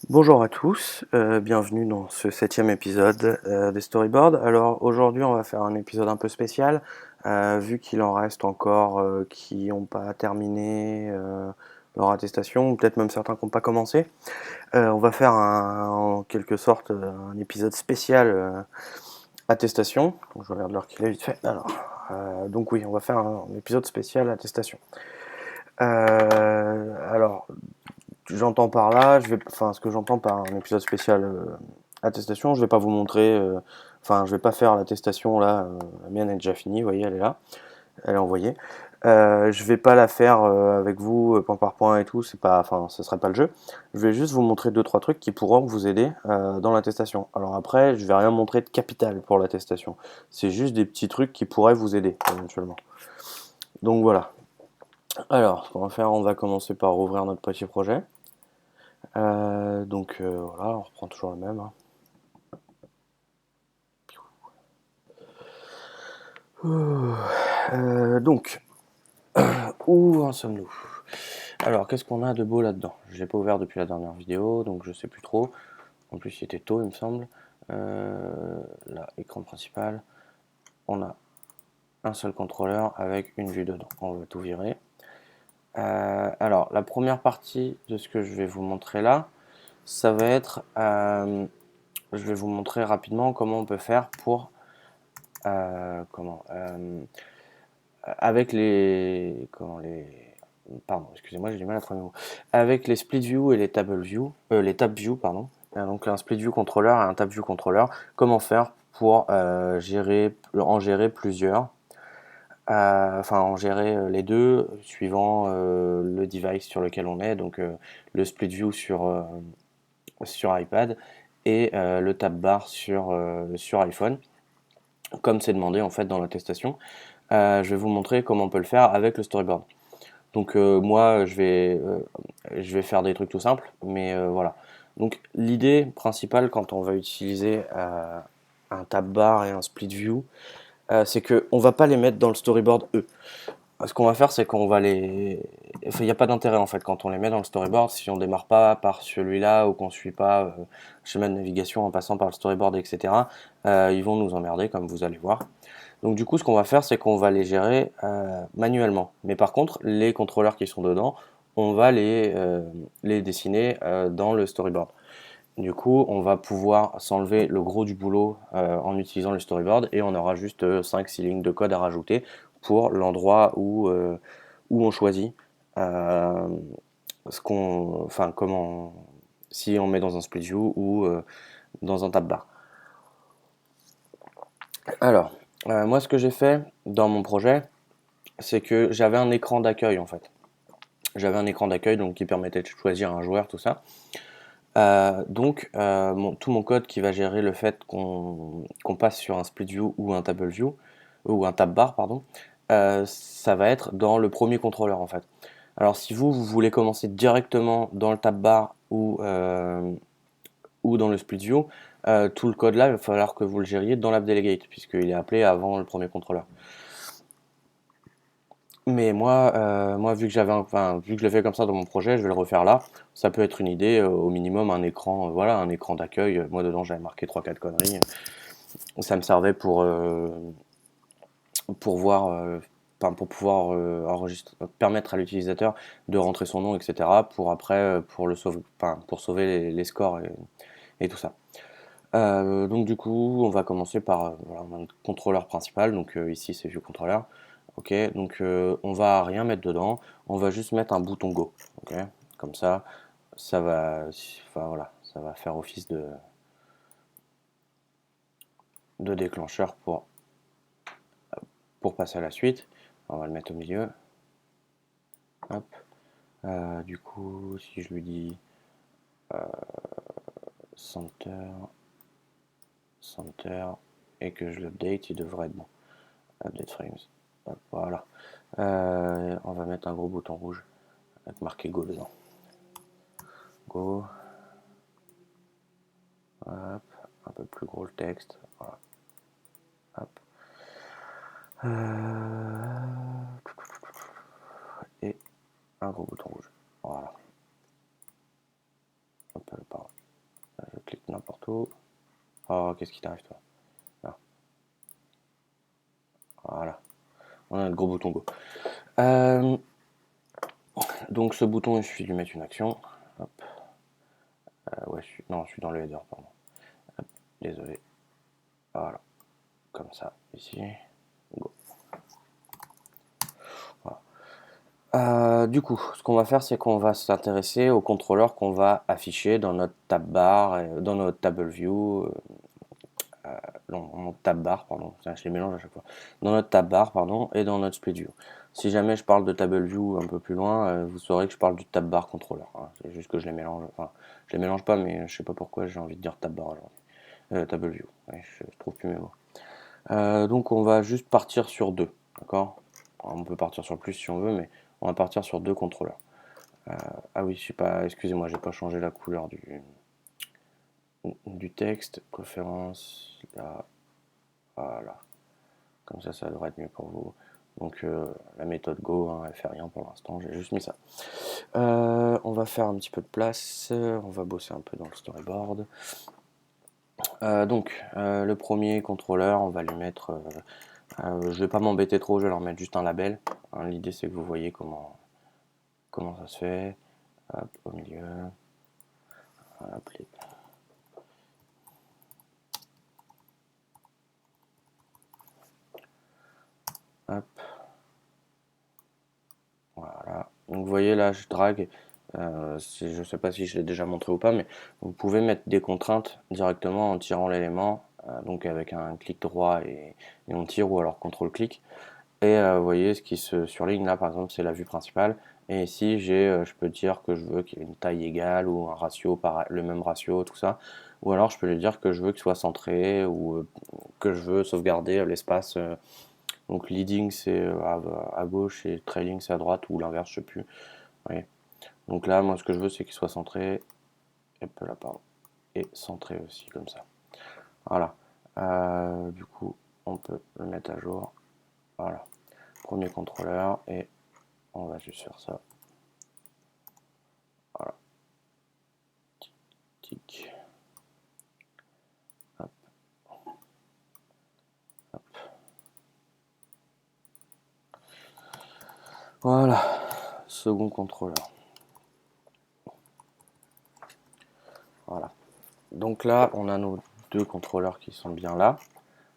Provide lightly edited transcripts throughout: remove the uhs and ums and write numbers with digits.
Bonjour à tous, bienvenue dans ce septième épisode des Storyboards. Alors aujourd'hui on va faire un épisode un peu spécial, vu qu'il en reste encore qui n'ont pas terminé leur attestation, ou peut-être même certains qui n'ont pas commencé. On va faire en quelque sorte un épisode spécial attestation. Donc, je regarde l'heure qu'il est vite fait. Alors, donc oui, on va faire un épisode spécial attestation. Alors, j'entends par là, ce que j'entends par un épisode spécial attestation, je vais pas vous montrer, je vais pas faire l'attestation là, la mienne est déjà finie, vous voyez, elle est là, elle est envoyée. Je vais pas la faire avec vous point par point et tout, c'est pas, enfin, ce serait pas le jeu. Je vais juste vous montrer deux trois trucs qui pourront vous aider dans l'attestation. Alors après, je vais rien montrer de capital pour l'attestation. C'est juste des petits trucs qui pourraient vous aider éventuellement. Donc voilà. Alors, ce qu'on va faire, on va commencer par ouvrir notre petit projet. Voilà, on reprend toujours le même, hein. Donc, où en sommes-nous? Alors, qu'est-ce qu'on a de beau là-dedans? Je l'ai pas ouvert depuis la dernière vidéo, donc je sais plus trop. En plus, il était tôt, il me semble. Là, écran principal. On a un seul contrôleur avec une vue dedans. On va tout virer. Alors, la première partie de ce que je vais vous montrer là, ça va être... je vais vous montrer rapidement comment on peut faire pour... avec pardon, excusez-moi, j'ai du mal à trouver le mot. Avec les split view et les tab view, pardon. Donc un split view controller et un tab view controller, comment faire pour en gérer plusieurs, en gérer les deux suivant le device sur lequel on est, donc le split view sur iPad et le tab bar sur iPhone, comme c'est demandé en fait dans l'attestation. Je vais vous montrer comment on peut le faire avec le storyboard. Donc moi, je vais faire des trucs tout simples, mais voilà. Donc l'idée principale quand on va utiliser un tab bar et un split view, c'est qu'on va pas les mettre dans le storyboard eux. Ce qu'on va faire, c'est qu'on va les... Enfin, il n'y a pas d'intérêt en fait quand on les met dans le storyboard, si on démarre pas par celui-là ou qu'on suit pas chemin de navigation en passant par le storyboard, etc. Ils vont nous emmerder comme vous allez voir. Donc du coup, ce qu'on va faire, c'est qu'on va les gérer manuellement. Mais par contre, les contrôleurs qui sont dedans, on va les dessiner dans le storyboard. Du coup, on va pouvoir s'enlever le gros du boulot en utilisant le storyboard et on aura juste 5-6 lignes de code à rajouter pour l'endroit où on choisit euh, si on met dans un split view ou dans un tab bar. Alors, moi, ce que j'ai fait dans mon projet, c'est que j'avais un écran d'accueil en fait. J'avais un écran d'accueil donc qui permettait de choisir un joueur, tout ça. Tout mon code qui va gérer le fait qu'on passe sur un split view ou un table view, ou un tab bar, pardon, ça va être dans le premier contrôleur en fait. Alors si vous voulez commencer directement dans le tab bar ou dans le split view, tout le code là, il va falloir que vous le gériez dans l'app delegate, puisqu'il est appelé avant le premier contrôleur. Mais moi, vu que je l'ai fait comme ça dans mon projet, je vais le refaire là. Ça peut être une idée, au minimum un écran, voilà, un écran d'accueil. Moi dedans j'avais marqué trois quatre conneries. Ça me servait pour voir, pour pouvoir permettre à l'utilisateur de rentrer son nom, etc. Pour après, pour sauver les scores et tout ça. Donc du coup, on va commencer par voilà, on a notre contrôleur principal. Donc ici c'est ViewController. Ok, donc on va rien mettre dedans, on va juste mettre un bouton Go. Ok, comme ça, voilà, ça va faire office de déclencheur pour passer à la suite. On va le mettre au milieu. Hop. Du coup, si je lui dis center, center et que je l'update, il devrait être bon. Update frames. Hop, voilà. On va mettre un gros bouton rouge avec marqué Go dedans. Go. Hop, un peu plus gros le texte. Voilà. Hop. Et un gros bouton rouge. Voilà. Hop, pardon. partout. Oh, qu'est-ce qui t'arrive, toi? Là. Voilà. On a notre gros bouton Go. Donc ce bouton, il suffit de lui mettre une action. Hop. Ouais, non, je suis dans le header, pardon. Hop, désolé. Voilà. Comme ça, ici. Go. Voilà. Du coup, ce qu'on va faire, c'est qu'on va s'intéresser au contrôleur qu'on va afficher dans notre tab bar, dans notre table view, dans notre tab bar, pardon, je les mélange à chaque fois, dans notre tab bar, pardon, et dans notre split view. Si jamais je parle de table view un peu plus loin, vous saurez que je parle du tab bar contrôleur. Hein. C'est juste que je les mélange, enfin, je les mélange pas, mais je sais pas pourquoi j'ai envie de dire tab bar aujourd'hui. Table view, ouais, je trouve plus mes mots. Donc on va juste partir sur deux, d'accord? On peut partir sur plus si on veut, mais on va partir sur deux contrôleurs. Ah oui, je sais pas, excusez-moi, j'ai pas changé la couleur du texte, préférence, là, voilà. Comme ça devrait être mieux pour vous. Donc la méthode Go, hein, elle fait rien pour l'instant, j'ai juste mis ça. On va faire un petit peu de place, on va bosser un peu dans le storyboard. Donc le premier contrôleur, on va lui mettre, je vais pas m'embêter trop, je vais leur mettre juste un label. Hein, l'idée c'est que vous voyez comment ça se fait. Hop, au milieu. Voilà, hop. Voilà. Donc vous voyez là, je drague. Je ne sais pas si je l'ai déjà montré ou pas, mais vous pouvez mettre des contraintes directement en tirant l'élément, donc avec un clic droit et on tire ou alors CTRL-clic. Et vous voyez ce qui se surligne là, par exemple, c'est la vue principale. Et ici, je peux dire que je veux qu'il y ait une taille égale ou un ratio, le même ratio, tout ça. Ou alors je peux lui dire que je veux qu'il soit centré ou que je veux sauvegarder l'espace. Donc leading c'est à gauche et trailing c'est à droite ou l'inverse, je sais plus. Oui. Donc là, moi ce que je veux c'est qu'il soit centré. Hop là, pardon. Et centré aussi comme ça. Voilà. Du coup, on peut le mettre à jour. Voilà. Premier contrôleur et on va juste faire ça. Voilà. Tic. Hop. Hop. Voilà. Second contrôleur. Voilà. Donc là, on a nos deux contrôleurs qui sont bien là,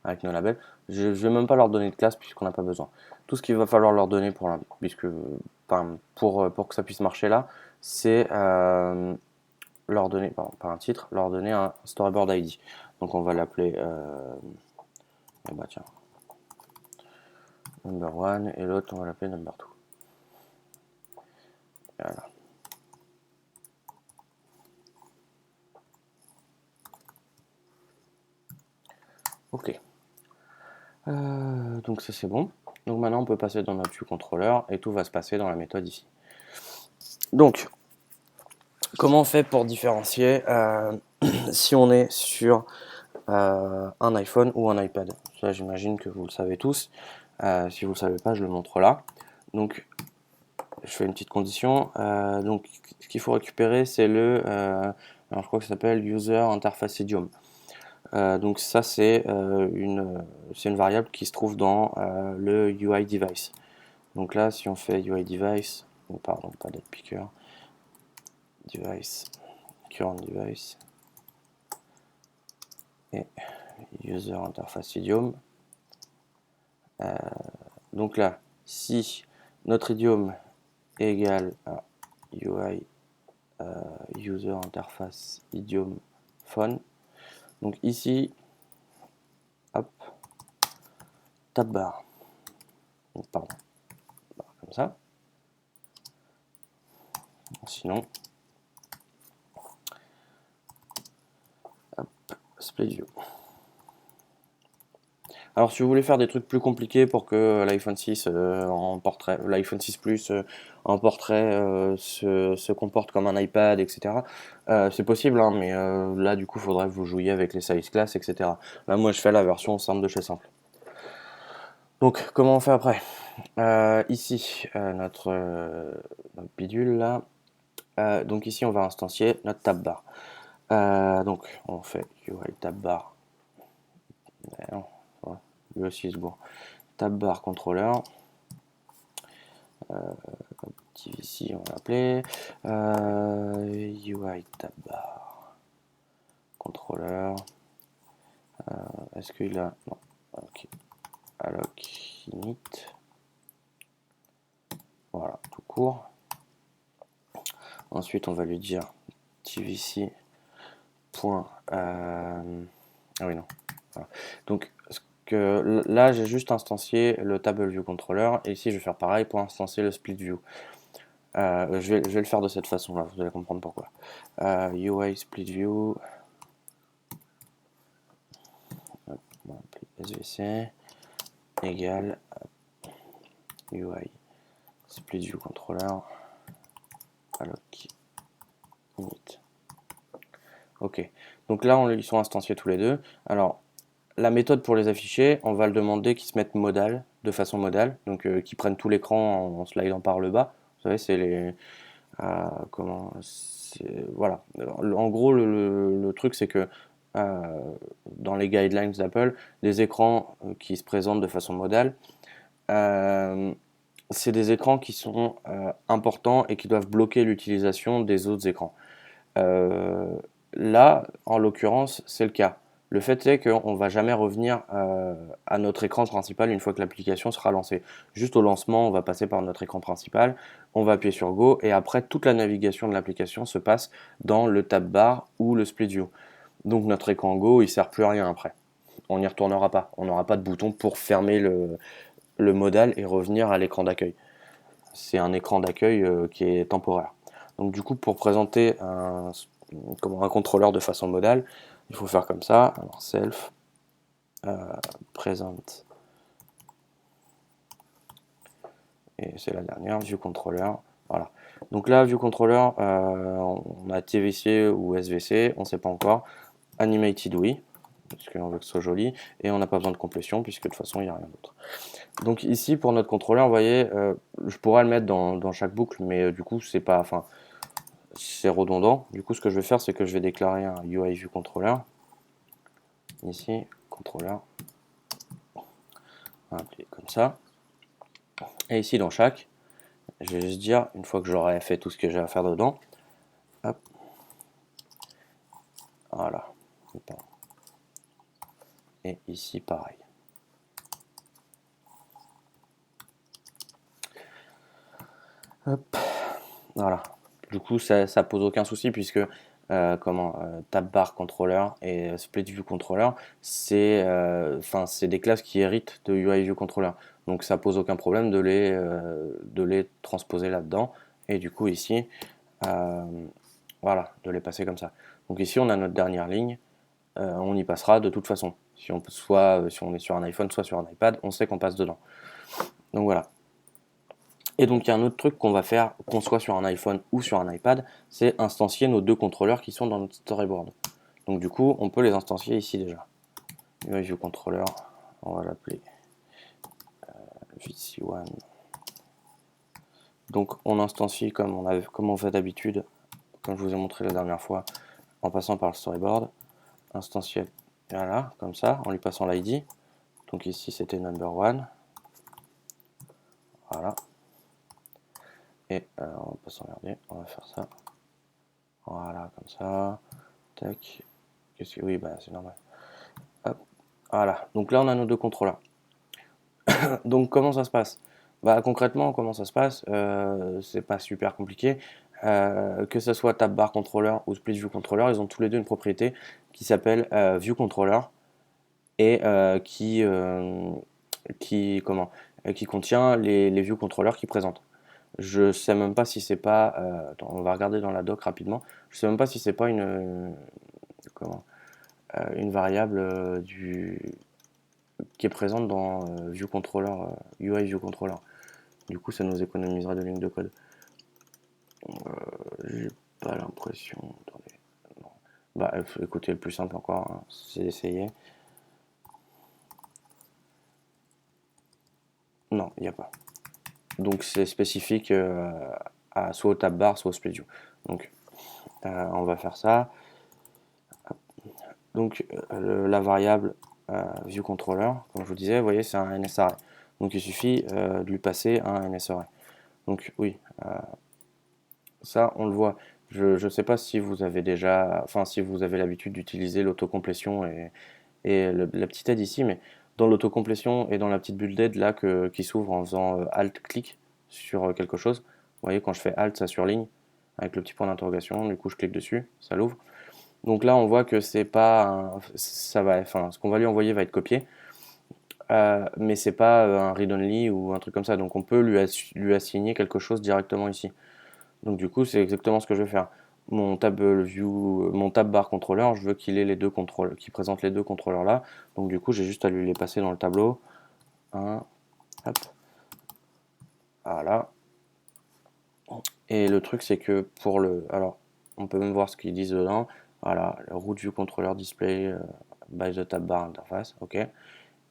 avec nos labels. Je ne vais même pas leur donner de classe puisqu'on n'a pas besoin. Tout ce qu'il va falloir leur donner pour que ça puisse marcher là, c'est leur donner, pardon, pas un titre, leur donner un storyboard ID. Donc on va l'appeler bah tiens, number one et l'autre on va l'appeler number two. Voilà. Ok. Donc ça c'est bon. Donc maintenant on peut passer dans notre view controller et tout va se passer dans la méthode ici. Donc comment on fait pour différencier si on est sur un iPhone ou un iPad? Ça j'imagine que vous le savez tous. Si vous ne le savez pas, je le montre là. Donc je fais une petite condition. Donc ce qu'il faut récupérer c'est alors je crois que ça s'appelle User Interface Idiom. Donc ça c'est une variable qui se trouve dans le UI device. Donc là si on fait UI device, pardon pas date picker, device, current device et user interface idiom. Donc là si notre idiome est égal à UI user interface idiom phone, donc ici hop tab bar, pardon, comme ça. Sinon, hop, split view. Alors si vous voulez faire des trucs plus compliqués pour que l'iPhone 6 en portrait, l'iPhone 6 Plus en portrait se comporte comme un iPad, etc. C'est possible, hein, mais là du coup il faudrait que vous jouiez avec les size class, etc. Là moi je fais la version simple de chez simple. Donc comment on fait après? Ici notre bidule là. Donc ici on va instancier notre tab bar. Donc on fait UI tab bar. Non, lui aussi il se bourre. Tab bar contrôleur. TVC on va l'appeler. UI tab bar contrôleur. Est-ce qu'il a. Non. Ok. Alloc init. Voilà, tout court. Ensuite, on va lui dire tvc. Ah oui, non. Voilà. Donc, là, j'ai juste instancié le table view controller. Et ici, je vais faire pareil pour instancier le split view. Je vais le faire de cette façon-là, vous allez comprendre pourquoi. UI split view. On va appeler SVC égale UI split view controller alloc init. Ok, donc là ils sont instanciés tous les deux. Alors la méthode pour les afficher, on va le demander qu'ils se mettent modal, de façon modale, donc qu'ils prennent tout l'écran en slidant par le bas. Vous savez, c'est les voilà. En gros, le truc c'est que dans les guidelines d'Apple, les écrans qui se présentent de façon modale, c'est des écrans qui sont importants et qui doivent bloquer l'utilisation des autres écrans. Là, en l'occurrence, c'est le cas. Le fait est qu'on ne va jamais revenir à notre écran principal une fois que l'application sera lancée. Juste au lancement, on va passer par notre écran principal, on va appuyer sur Go et après toute la navigation de l'application se passe dans le tab bar ou le split view. Donc notre écran Go, il ne sert plus à rien après. On n'y retournera pas. On n'aura pas de bouton pour fermer le modal et revenir à l'écran d'accueil. C'est un écran d'accueil qui est temporaire. Donc du coup, pour présenter un contrôleur de façon modale, il faut faire comme ça. Alors self present, et c'est la dernière, view controller. Voilà. Donc là, view controller, on a TVC ou SVC, on ne sait pas encore. Animated oui, parce qu'on veut que ce soit joli, et on n'a pas besoin de complétion puisque de toute façon il n'y a rien d'autre. Donc ici pour notre contrôleur, vous voyez, je pourrais le mettre dans chaque boucle, mais du coup c'est pas, enfin c'est redondant. Du coup ce que je vais faire, c'est que je vais déclarer un UI view controller. Ici, contrôleur. On va appeler comme ça. Et ici dans chaque, je vais juste dire, une fois que j'aurai fait tout ce que j'ai à faire dedans, hop, voilà. Et ici pareil. Hop, voilà. Du coup, ça pose aucun souci puisque tab bar controller et split view controller, c'est des classes qui héritent de UI view controller. Donc ça pose aucun problème de les transposer là-dedans. Et du coup ici, voilà, de les passer comme ça. Donc ici on a notre dernière ligne. On y passera de toute façon. Si on est sur un iPhone, soit sur un iPad, on sait qu'on passe dedans. Donc voilà. Et donc il y a un autre truc qu'on va faire, qu'on soit sur un iPhone ou sur un iPad, c'est instancier nos deux contrôleurs qui sont dans notre storyboard. Donc du coup, on peut les instancier ici déjà. UI View Controller, on va l'appeler VC1. Donc on instancie comme on fait d'habitude, comme je vous ai montré la dernière fois, en passant par le storyboard. Instancier, voilà, comme ça, en lui passant l'ID. Donc ici c'était number one. Voilà. Et on va pas s'emmerder, on va faire ça. Voilà, comme ça. Tac. Oui, bah c'est normal. Hop. Voilà. Donc là on a nos deux contrôleurs. Donc comment ça se passe? Bah concrètement comment ça se passe? C'est pas super compliqué. Que ce soit tab bar controller ou split view controller, ils ont tous les deux une propriété qui s'appelle view controller et qui contient les view controllers qui présentent. Je sais même pas si c'est pas. Attends, on va regarder dans la doc rapidement. Je sais même pas si c'est pas une variable qui est présente dans view controller, UI view controller. Du coup, ça nous économisera de lignes de code. J'ai pas l'impression. Attendez. Non. Bah, écoutez, le plus simple encore, hein, c'est d'essayer. Non, il n'y a pas. Donc c'est spécifique soit au tab bar, soit au split view. Donc on va faire ça. Donc la variable viewController, comme je vous disais, vous voyez, c'est un NSArray. Donc il suffit de lui passer un NSArray. Donc oui, ça on le voit. Je ne sais pas si vous avez déjà, enfin si vous avez l'habitude d'utiliser l'autocomplétion et la petite aide ici, mais dans l'autocomplétion et dans la petite bulle d'aide là qui s'ouvre en faisant Alt-clic sur quelque chose, vous voyez quand je fais Alt ça surligne avec le petit point d'interrogation, du coup je clique dessus, ça l'ouvre. Donc là on voit que c'est pas ça va, enfin ce qu'on va lui envoyer va être copié, mais c'est pas un read-only ou un truc comme ça, donc on peut lui assigner quelque chose directement ici. Donc du coup, c'est exactement ce que je vais faire. Mon tab bar contrôleur, je veux qu'il ait les deux contrôleurs, qu'il présente les deux contrôleurs là. Donc du coup, j'ai juste à lui les passer dans le tableau. Un, hop, voilà. Et le truc, c'est que alors, on peut même voir ce qu'ils disent dedans. Voilà, le root view controller display by the tab bar interface, ok.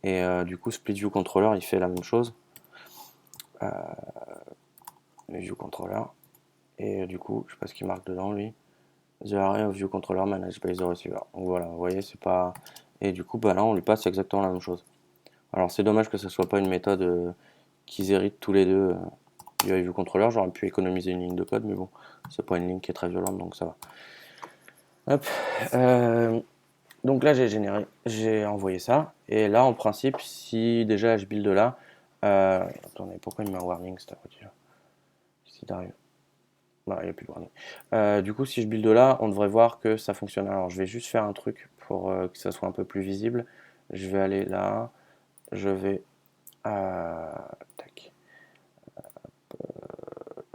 Et du coup, split view controller, il fait la même chose. Le view controller. Et du coup, je sais pas ce qu'il marque dedans lui. The array of view controller managed by the receiver. Donc voilà, vous voyez, c'est pas. Et du coup, bah là, on lui passe exactement la même chose. Alors c'est dommage que ce soit pas une méthode qu'ils héritent tous les deux du view controller. J'aurais pu économiser une ligne de code, mais bon, c'est pas une ligne qui est très violente, donc ça va. Hop. Donc là, j'ai envoyé ça. Et là, en principe, si déjà je build là. Attendez, pourquoi il met un warning cette voiture? Qu'est-ce qui arrive? Voilà, il n'y a plus de warning. Du coup, si je build là, on devrait voir que ça fonctionne. Alors, je vais juste faire un truc pour que ça soit un peu plus visible. Je vais aller là, je vais... tac.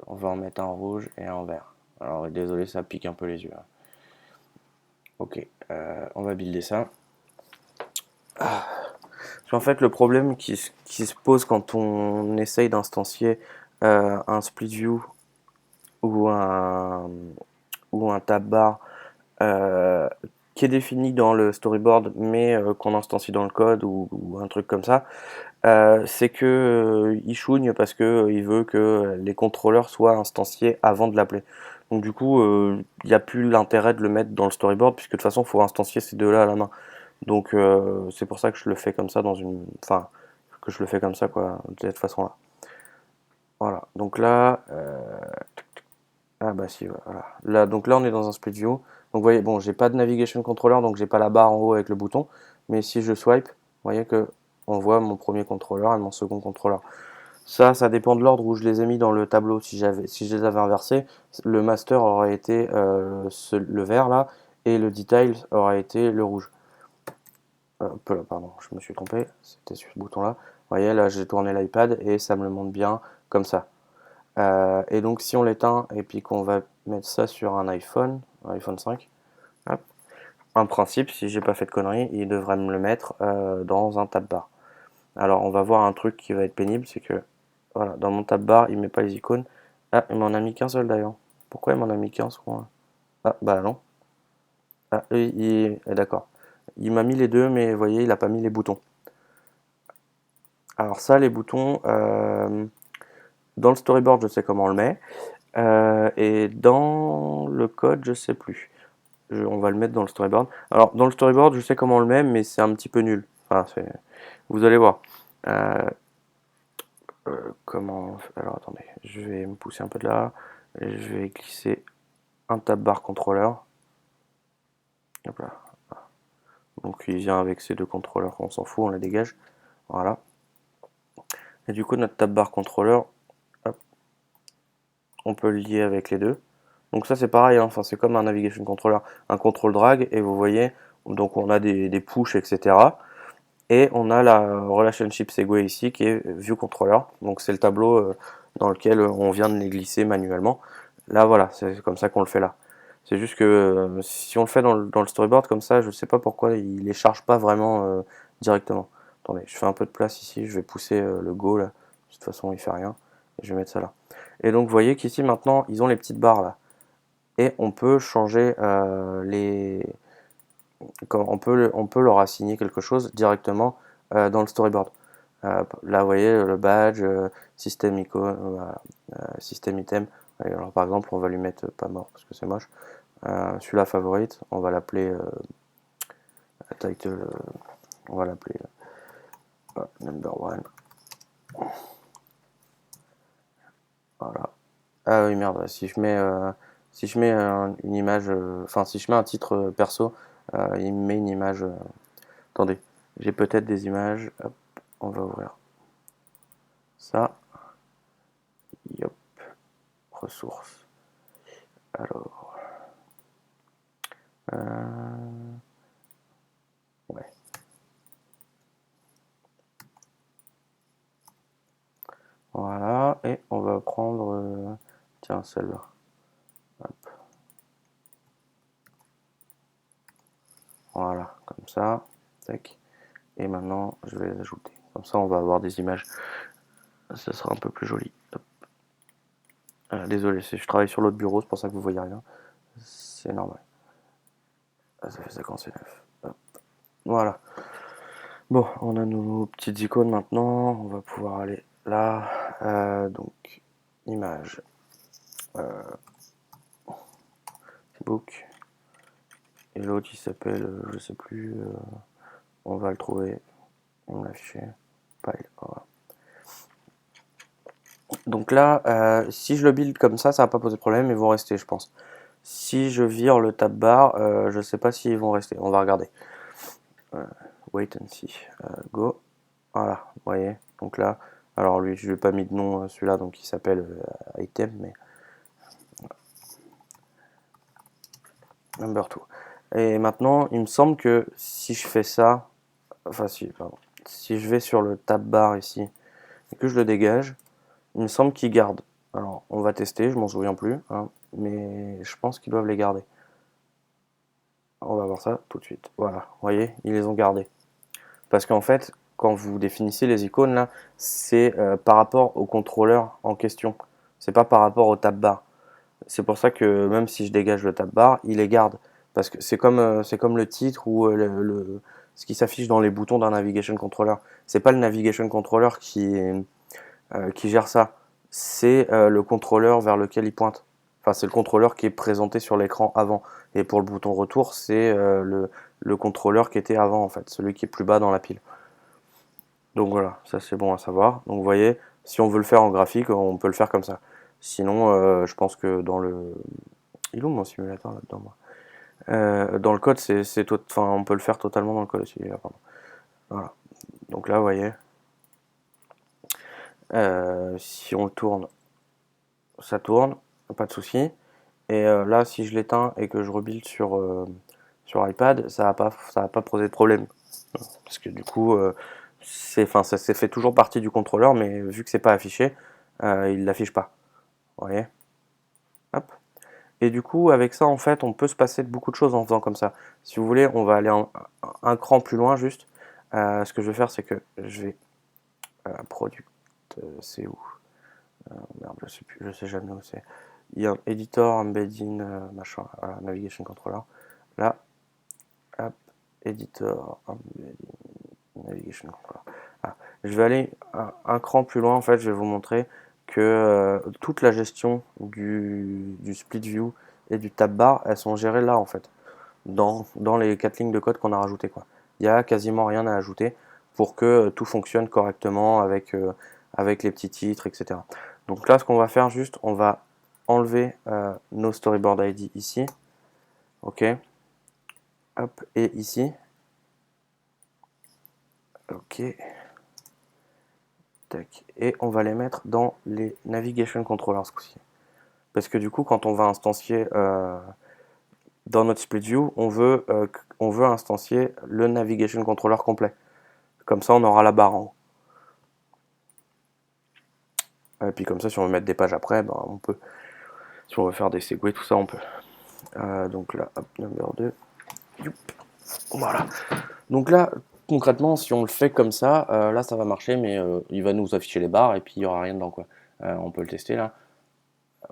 On va en mettre un en rouge et un en vert. Alors, désolé, ça pique un peu les yeux, hein. Ok, on va builder ça. En fait, le problème qui se pose quand on essaye d'instancier un split view ou un tab bar euh, qui est défini dans le storyboard mais qu'on instancie dans le code ou un truc comme ça, c'est que il chouigne parce que il veut que les contrôleurs soient instanciés avant de l'appeler. Donc du coup, il n'y a plus l'intérêt de le mettre dans le storyboard puisque de toute façon, il faut instancier ces deux-là à la main. Donc c'est pour ça que je le fais comme ça enfin que je le fais comme ça quoi, de cette façon-là. Voilà. Donc là, ah bah si, voilà. Là, donc là, on est dans un split view. Donc vous voyez, bon, j'ai pas de navigation controller, donc j'ai pas la barre en haut avec le bouton. Mais si je swipe, vous voyez que on voit mon premier contrôleur et mon second contrôleur. Ça dépend de l'ordre où je les ai mis dans le tableau. Si je les avais inversés, le master aurait été le vert là, et le detail aurait été le rouge. Pardon, je me suis trompé, c'était sur ce bouton là. Vous voyez, là j'ai tourné l'iPad et ça me le montre bien comme ça. Et donc si on l'éteint et puis qu'on va mettre ça sur un iPhone 5, hop, en principe, si j'ai pas fait de conneries, il devrait me le mettre dans un tab bar. Alors on va voir un truc qui va être pénible, c'est que voilà, dans mon tab bar, il met pas les icônes. Ah, il m'en a mis qu'un seul d'ailleurs. Pourquoi il m'en a mis qu'un ce coin? Ah, bah non. Ah, d'accord. Il m'a mis les deux, mais vous voyez, il a pas mis les boutons. Alors ça, les boutons, dans le storyboard, je sais comment on le met. Et dans le code, je sais plus. On va le mettre dans le storyboard. Alors, dans le storyboard, je sais comment on le met, mais c'est un petit peu nul. Enfin, vous allez voir. Euh, comment... Alors, attendez. Je vais me pousser un peu de là. Et je vais glisser un tab bar controller. Hop là. Donc, il vient avec ces deux contrôleurs. On s'en fout, on les dégage. Voilà. Et du coup, notre tab bar controller, hop, on peut le lier avec les deux. Donc ça c'est pareil, hein. Enfin, c'est comme un navigation controller, un contrôle drag, et vous voyez, donc on a des push, etc. Et on a la relationship segue ici qui est view controller. Donc c'est le tableau dans lequel on vient de les glisser manuellement. Là voilà, c'est comme ça qu'on le fait là. C'est juste que si on le fait dans le storyboard comme ça, je ne sais pas pourquoi il les charge pas vraiment directement. Attendez, je fais un peu de place ici, je vais pousser le go là. De toute façon il fait rien. Et je vais mettre ça là. Et donc vous voyez qu'ici maintenant ils ont les petites barres là. Et on peut changer on peut leur assigner quelque chose directement dans le storyboard. Là, vous voyez le badge, système icône, système item. Alors, par exemple, on va lui mettre pas mort parce que c'est moche. Celui-là favorite, on va l'appeler title, on va l'appeler number one. Voilà. Ah oui, merde, si je mets, une image, enfin, si je mets un titre perso, il me met une image. Attendez, j'ai peut-être des images. Hop, on va ouvrir ça. Yop, ressources. Alors, ouais. Voilà, et on va prendre, tiens, celle-là. Hop. Voilà, comme ça. Tac. Et maintenant, je vais les ajouter. Comme ça, on va avoir des images. Ça sera un peu plus joli. Désolé, je travaille sur l'autre bureau, c'est pour ça que vous voyez rien. C'est normal. Ah, ça fait 59. Hop. Voilà. Bon, on a nos petites icônes maintenant. On va pouvoir aller là. Donc, image. Facebook. Et l'autre, il s'appelle, je sais plus. On va le trouver. On l'a affiché. Pile. Voilà. Donc là, si je le build comme ça va pas poser de problème, ils vont rester, je pense. Si je vire le tab bar, je sais pas s'ils vont rester. On va regarder. Wait and see. Go. Voilà, vous voyez. Donc là, alors lui, je lui ai pas mis de nom celui-là, donc il s'appelle item, mais number 2. Et maintenant, il me semble que si je fais ça, enfin si, pardon, si je vais sur le tab bar ici et que je le dégage, il me semble qu'il garde. Alors, on va tester, je m'en souviens plus, hein, mais je pense qu'ils doivent les garder. On va voir ça tout de suite. Voilà, vous voyez, ils les ont gardés. Parce qu'en fait, quand vous définissez les icônes là, c'est par rapport au contrôleur en question. C'est pas par rapport au tab bar. C'est pour ça que même si je dégage le tab bar, il les garde. Parce que c'est comme le titre ou ce qui s'affiche dans les boutons d'un navigation controller. C'est pas le navigation controller qui gère ça. C'est le contrôleur vers lequel il pointe. Enfin, c'est le contrôleur qui est présenté sur l'écran avant. Et pour le bouton retour, c'est le contrôleur qui était avant, en fait, celui qui est plus bas dans la pile. Donc voilà, ça c'est bon à savoir. Donc vous voyez, si on veut le faire en graphique, on peut le faire comme ça. Sinon, je pense que dans le... Il est où mon simulateur là-dedans, moi dans le code, enfin, on peut le faire totalement dans le code aussi. Pardon. Voilà. Donc là, vous voyez, si on le tourne, ça tourne, pas de souci. Et là, si je l'éteins et que je rebuild sur iPad, ça va pas poser de problème. Parce que du coup, enfin, ça fait toujours partie du contrôleur, mais vu que c'est pas affiché, il l'affiche pas. Vous voyez? Hop. Et du coup, avec ça, en fait, on peut se passer de beaucoup de choses en faisant comme ça. Si vous voulez, on va aller un cran plus loin juste. Ce que je vais faire, c'est que je vais product, c'est où? Merde, je sais plus, je sais jamais où c'est. Il y a un editor, embedding, machin, voilà, navigation controller. Là, hop, editor, embedding, navigation controller. Ah, je vais aller un cran plus loin. En fait, je vais vous montrer que toute la gestion du split view et du tab bar, elles sont gérées là en fait, dans les 4 lignes de code qu'on a rajoutées quoi. Il y a quasiment rien à ajouter pour que tout fonctionne correctement avec les petits titres, etc. Donc là, ce qu'on va faire juste, on va enlever nos storyboard ID ici, ok, hop, et ici, ok, tac, et on va les mettre dans les navigation controllers ce coup-ci. Parce que du coup, quand on va instancier dans notre split view, on veut instancier le navigation controller complet. Comme ça, on aura la barre en haut. Et puis comme ça, si on veut mettre des pages après, ben, on peut. Si on veut faire des segways, tout ça, on peut. Donc là, hop, number 2. Youp. Voilà. Donc là, concrètement, si on le fait comme ça, là, ça va marcher, mais il va nous afficher les barres et puis il n'y aura rien dedans, quoi. On peut le tester là.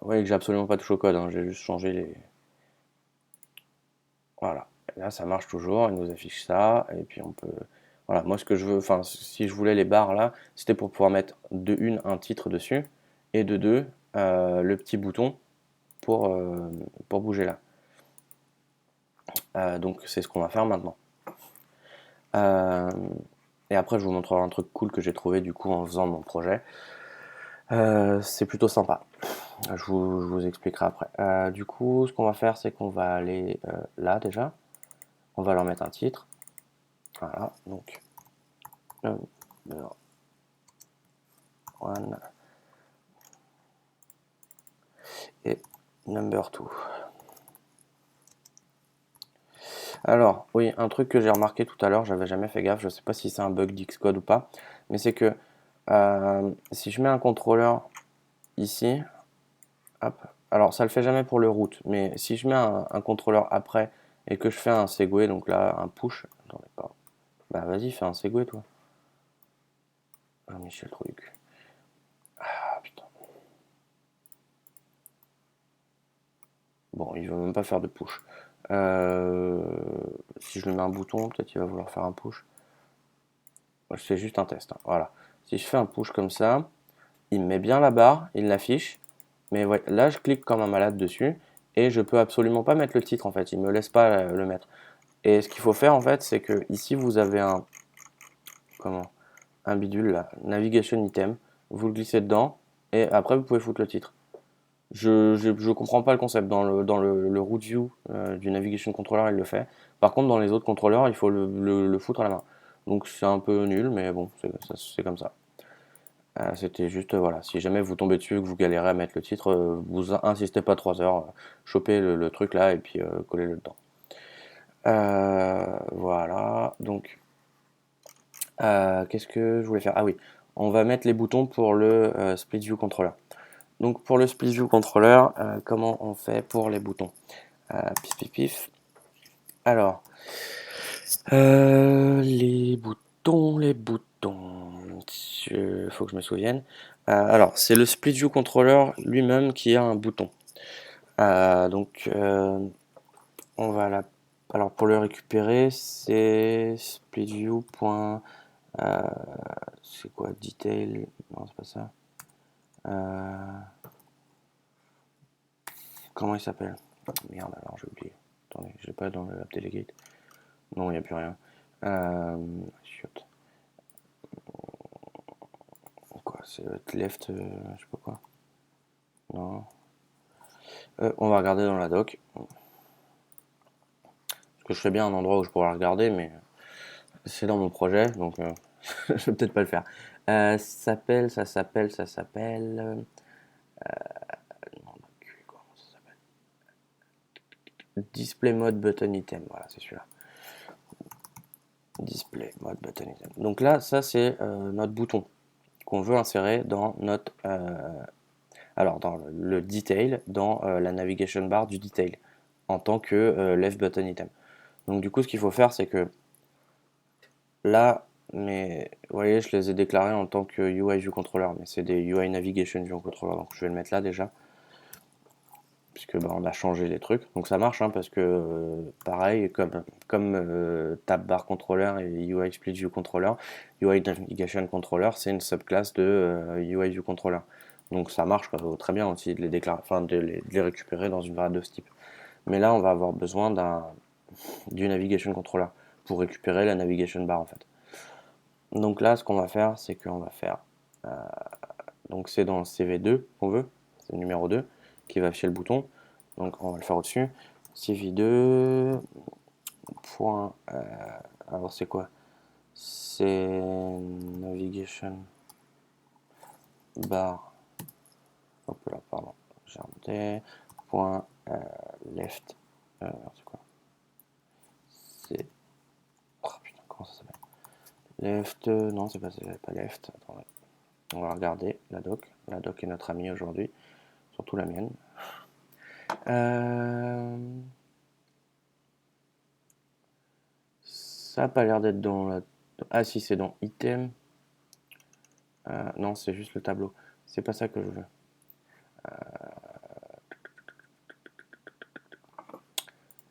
Vous voyez que j'ai absolument pas touché au code, hein, j'ai juste changé les. Voilà. Là, ça marche toujours, il nous affiche ça, et puis on peut. Voilà, moi ce que je veux, enfin, si je voulais les barres là, c'était pour pouvoir mettre de une un titre dessus, et de deux le petit bouton pour bouger là. Donc c'est ce qu'on va faire maintenant. Euh, et après, je vous montrerai un truc cool que j'ai trouvé du coup en faisant mon projet. C'est plutôt sympa. Je vous expliquerai après. Du coup, ce qu'on va faire, c'est qu'on va aller là déjà. On va leur mettre un titre. Voilà, donc number one et number two. Alors, oui, un truc que j'ai remarqué tout à l'heure, j'avais jamais fait gaffe, je sais pas si c'est un bug d'Xcode ou pas, mais c'est que si je mets un contrôleur ici, hop, alors ça le fait jamais pour le root, mais si je mets un contrôleur après et que je fais un segue, donc là un push, attendez pas, bah vas-y fais un segue toi. Jean-Michel Truc. Ah putain. Bon, il veut même pas faire de push. Euh, Si je lui mets un bouton, peut-être il va vouloir faire un push. C'est juste un test, hein, voilà. Si je fais un push comme ça, il me met bien la barre, il l'affiche, mais ouais, là je clique comme un malade dessus et je peux absolument pas mettre le titre en fait, il me laisse pas le mettre. Et ce qu'il faut faire en fait, c'est que ici vous avez un bidule là, navigation item, vous le glissez dedans et après vous pouvez foutre le titre. Je comprends pas le concept le root view du navigation controller il le fait. Par contre dans les autres contrôleurs il faut le foutre à la main. Donc c'est un peu nul mais bon c'est comme ça. C'était juste, voilà, si jamais vous tombez dessus, que vous galérez à mettre le titre, vous insistez pas 3 heures, chopez le truc là et puis collez-le dedans. Voilà, donc qu'est-ce que je voulais faire? Ah oui, on va mettre les boutons pour le split view controller. Donc pour le split view controller, comment on fait pour les boutons? Pif pif pif. Alors, les boutons, il faut que je me souvienne. Alors, c'est le split view controller lui-même qui a un bouton. Donc, on va la... Alors, pour le récupérer, c'est splitview. C'est quoi? Detail? Non, c'est pas ça. Comment il s'appelle? Merde, alors j'ai oublié. Attendez, je l'ai pas dans le app delegate. Non, il n'y a plus rien. Chut. Quoi? C'est left, je sais pas quoi. Non. On va regarder dans la doc. Parce que je ferais bien un endroit où je pourrais regarder, mais c'est dans mon projet, donc je vais peut-être pas le faire. Ça s'appelle. Non, comment ça s'appelle? Display mode button item. Voilà, c'est celui-là. Display mode button item. Donc là, ça c'est notre bouton qu'on veut insérer dans notre. Alors, dans le detail, dans la navigation bar du detail, en tant que left button item. Donc du coup, ce qu'il faut faire, c'est que là, mais vous voyez, je les ai déclarés en tant que UI View Controller, mais c'est des UI Navigation View Controller, donc je vais le mettre là déjà, puisque bah, on a changé les trucs. Donc ça marche, hein, parce que pareil, comme Tab Bar Controller et UI Split View Controller, UI Navigation Controller, c'est une subclasse de UI View Controller. Donc ça marche très bien aussi de les déclarer, enfin de les récupérer dans une variable de ce type. Mais là, on va avoir besoin du Navigation Controller pour récupérer la Navigation Bar en fait. Donc là, ce qu'on va faire, c'est qu'on va faire. Donc c'est dans le CV2 qu'on veut, c'est le numéro 2 qui va afficher le bouton. Donc on va le faire au-dessus. CV2. Point, alors c'est quoi? C'est navigation bar. Hop là, pardon. J'ai remonté. Point left. C'est quoi? C'est. Oh putain, comment ça s'appelle? Left. Non, c'est pas left. Attendez. On va regarder la doc. La doc est notre amie aujourd'hui, surtout la mienne. Ça a pas l'air d'être dans la... Ah si, c'est dans item. Non, c'est juste le tableau. C'est pas ça que je veux.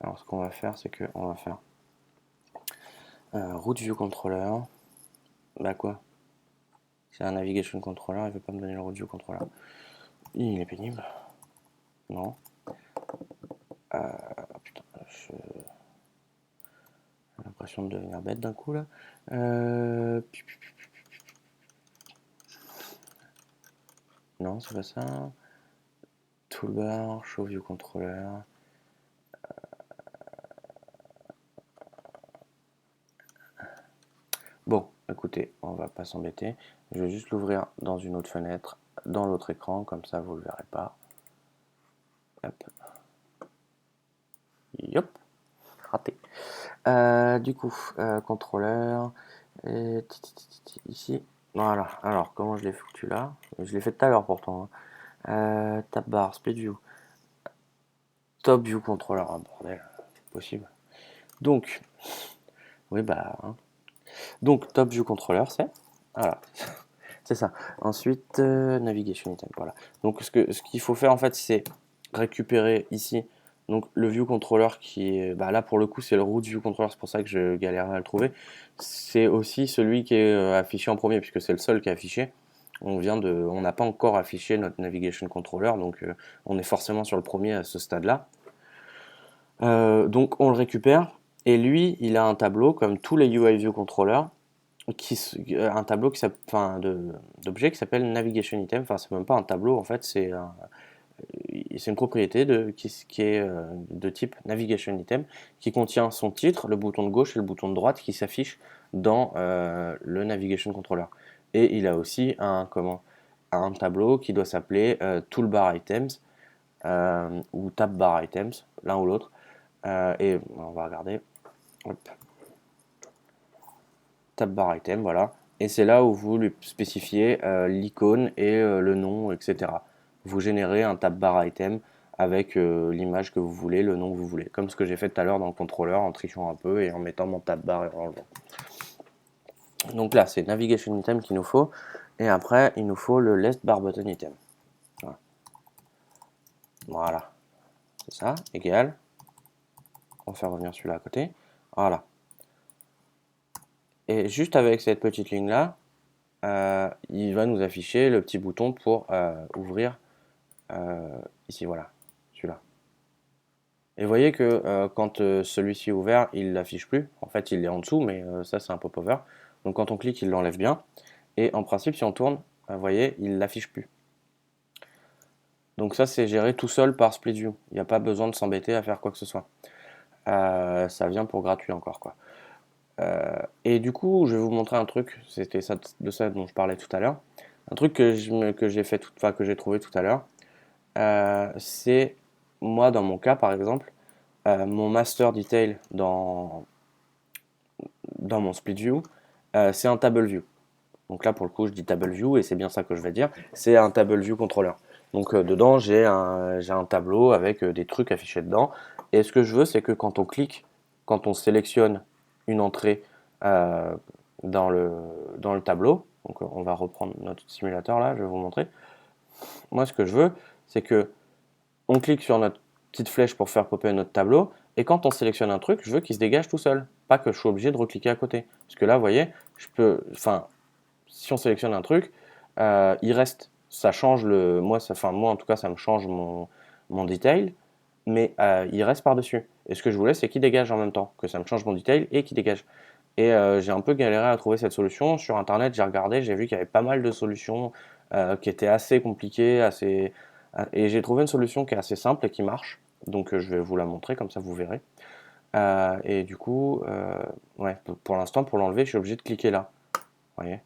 Alors ce qu'on va faire, c'est que on va faire root view controller. Bah quoi? C'est un navigation controller, il veut pas me donner le root view controller. Il est pénible. Non. Putain, j'ai l'impression de devenir bête d'un coup là. Non, c'est pas ça. Toolbar, Show View Controller. Bon, écoutez, on va pas s'embêter. Je vais juste l'ouvrir dans une autre fenêtre, dans l'autre écran, comme ça vous le verrez pas. Hop. Yop, raté. Du coup, contrôleur. Ici. Voilà. Alors, comment je l'ai foutu là? Je l'ai fait tout à l'heure pourtant. Tab bar, split view. Top view controller. Ah, bordel, c'est possible. Donc, oui, bah. Hein. Donc, top view controller, c'est. Voilà. C'est ça. Ensuite, navigation item. Voilà. Donc, ce qu'il faut faire en fait, c'est récupérer ici. Donc, le view controller qui est. Bah, là, pour le coup, c'est le root view controller. C'est pour ça que je galérais à le trouver. C'est aussi celui qui est affiché en premier, puisque c'est le seul qui est affiché. On n'a pas encore affiché notre navigation controller, donc on est forcément sur le premier à ce stade-là. Donc, on le récupère. Et lui, il a un tableau, comme tous les UI view controllers, un tableau d'objets qui s'appelle navigation item. Enfin, c'est même pas un tableau, en fait, c'est une propriété qui est de type navigation item, qui contient son titre, le bouton de gauche et le bouton de droite qui s'affichent dans le navigation controller. Et il a aussi un tableau qui doit s'appeler toolbar items ou tab bar items, l'un ou l'autre. Et on va regarder. Hop. Tab bar item, voilà. Et c'est là où vous lui spécifiez l'icône et le nom, etc. Vous générez un tab bar item avec l'image que vous voulez, le nom que vous voulez. Comme ce que j'ai fait tout à l'heure dans le contrôleur en trichant un peu et en mettant mon tab bar et en enlevant. Donc là, c'est navigation item qu'il nous faut. Et après, il nous faut le left bar button item. Voilà. C'est ça, égal. On va faire revenir celui-là à côté. Voilà. Et juste avec cette petite ligne-là, il va nous afficher le petit bouton pour ouvrir ici, voilà, celui-là. Et vous voyez que quand celui-ci est ouvert, il ne l'affiche plus. En fait, il est en dessous, mais ça, c'est un pop-over. Donc quand on clique, il l'enlève bien. Et en principe, si on tourne, vous voyez, il ne l'affiche plus. Donc ça, c'est géré tout seul par SplitView. Il n'y a pas besoin de s'embêter à faire quoi que ce soit. Ça vient pour gratuit encore, quoi. Et du coup, je vais vous montrer un truc. C'était de ça dont je parlais tout à l'heure. Un truc que j'ai trouvé tout à l'heure. C'est moi dans mon cas par exemple, mon master detail dans mon split view, c'est un table view. Donc là pour le coup je dis table view et c'est bien ça que je vais dire, c'est un table view controller. Donc dedans j'ai un tableau avec des trucs affichés dedans et ce que je veux c'est que quand on clique, quand on sélectionne une entrée euh, dans le tableau, donc on va reprendre notre simulateur là, je vais vous montrer. Moi ce que je veux c'est que on clique sur notre petite flèche pour faire popper notre tableau, et quand on sélectionne un truc, je veux qu'il se dégage tout seul, pas que je sois obligé de recliquer à côté. Parce que là, vous voyez, si on sélectionne un truc, il reste, ça change moi en tout cas, ça me change mon detail, mais il reste par-dessus. Et ce que je voulais, c'est qu'il dégage en même temps, que ça me change mon detail et qu'il dégage. Et j'ai un peu galéré à trouver cette solution. Sur internet, j'ai regardé, j'ai vu qu'il y avait pas mal de solutions qui étaient assez compliquées, et j'ai trouvé une solution qui est assez simple et qui marche. Donc je vais vous la montrer, comme ça vous verrez. Et du coup, ouais, pour l'instant, pour l'enlever, je suis obligé de cliquer là. Vous voyez.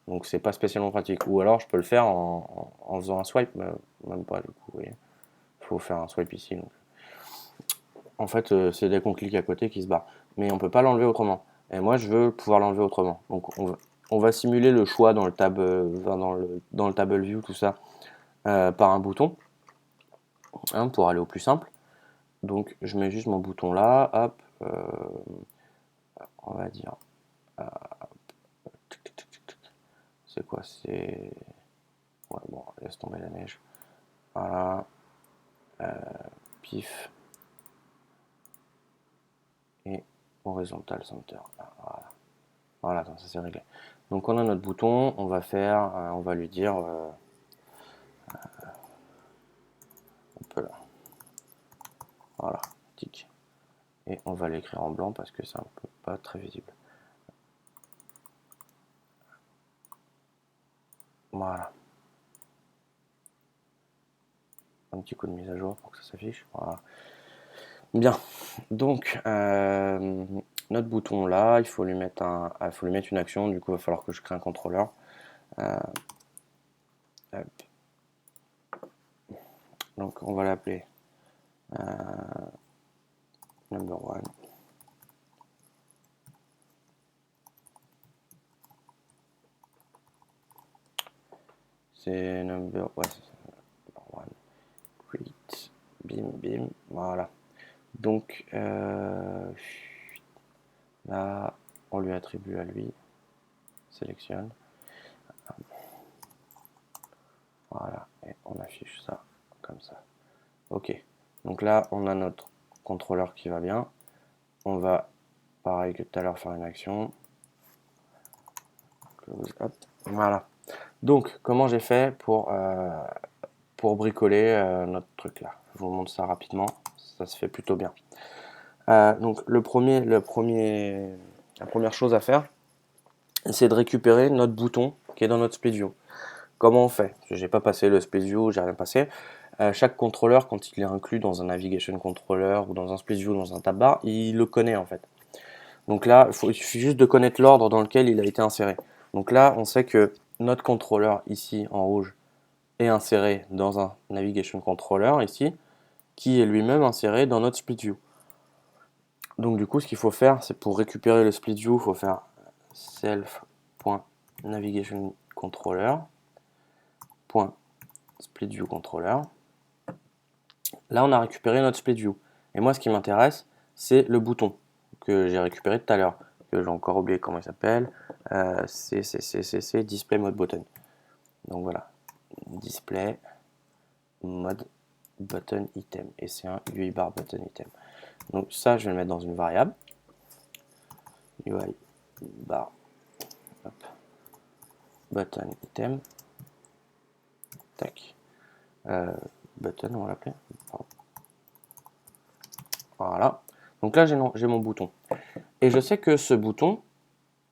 Donc c'est pas spécialement pratique. Ou alors je peux le faire en faisant un swipe, même pas du coup. Vous voyez. Il faut faire un swipe ici. Donc. En fait, c'est dès qu'on clique à côté qui se barre. Mais on peut pas l'enlever autrement. Et moi, je veux pouvoir l'enlever autrement. Donc on va simuler le choix dans le dans le table view, tout ça, par un bouton, hein, pour aller au plus simple. Donc je mets juste mon bouton là, hop, on va dire, c'est quoi, c'est, ouais bon, laisse tomber la neige, voilà, pif, et horizontal center, voilà, voilà, attends, ça c'est réglé. Donc on a notre bouton, on va lui dire, un peu là, voilà, tic, Et on va l'écrire en blanc parce que c'est un peu pas très visible. Voilà. Un petit coup de mise à jour pour que ça s'affiche. Voilà. Bien. Donc, notre bouton là, il faut lui mettre une action. Du coup, il va falloir que je crée un contrôleur. Donc, on va l'appeler number one. C'est number one. Create. Bim, bim. Voilà. Donc, là, on lui attribue à lui. Sélectionne. Voilà. Et on affiche ça comme ça. Ok. Donc là, on a notre contrôleur qui va bien. On va, pareil que tout à l'heure, faire une action. Close, hop. Voilà. Donc, comment j'ai fait pour bricoler notre truc là? Je vous montre ça rapidement. Ça se fait plutôt bien. Donc, la première chose à faire, c'est de récupérer notre bouton qui est dans notre split view. Comment on fait? J'ai pas passé le split view, j'ai rien passé. Chaque contrôleur, quand il est inclus dans un navigation controller ou dans un split view, dans un tab bar, il le connaît en fait. Donc là, il suffit juste de connaître l'ordre dans lequel il a été inséré. Donc là, on sait que notre contrôleur ici en rouge est inséré dans un navigation controller ici, qui est lui-même inséré dans notre split view. Donc du coup, ce qu'il faut faire, c'est pour récupérer le split view, il faut faire self.navigationcontroller.splitViewController. Là, on a récupéré notre split view. Et moi, ce qui m'intéresse, c'est le bouton que j'ai récupéré tout à l'heure, que j'ai encore oublié comment il s'appelle. C'est Display Mode Button. Donc voilà, Display Mode Button Item. Et c'est un UI bar button item. Donc ça, je vais le mettre dans une variable. UI bar hop, button item. Tac. Button, on va l'appeler. Voilà. Donc là, j'ai mon bouton. Et je sais que ce bouton,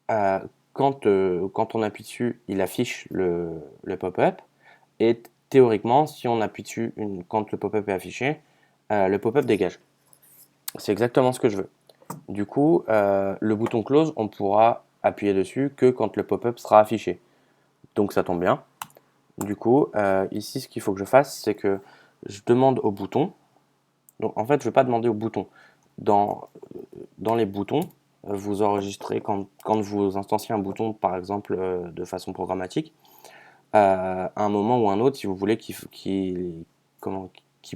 quand on appuie dessus, il affiche le pop-up. Et théoriquement, si on appuie dessus quand le pop-up est affiché, le pop-up dégage. C'est exactement ce que je veux. Du coup, le bouton close, on pourra appuyer dessus que quand le pop-up sera affiché. Donc ça tombe bien. Du coup, ici, ce qu'il faut que je fasse, c'est que je demande au bouton. Donc en fait, je ne vais pas demander au bouton. Dans les boutons, vous enregistrez quand vous instanciez un bouton, par exemple, de façon programmatique, à un moment ou un autre, si vous voulez qu'il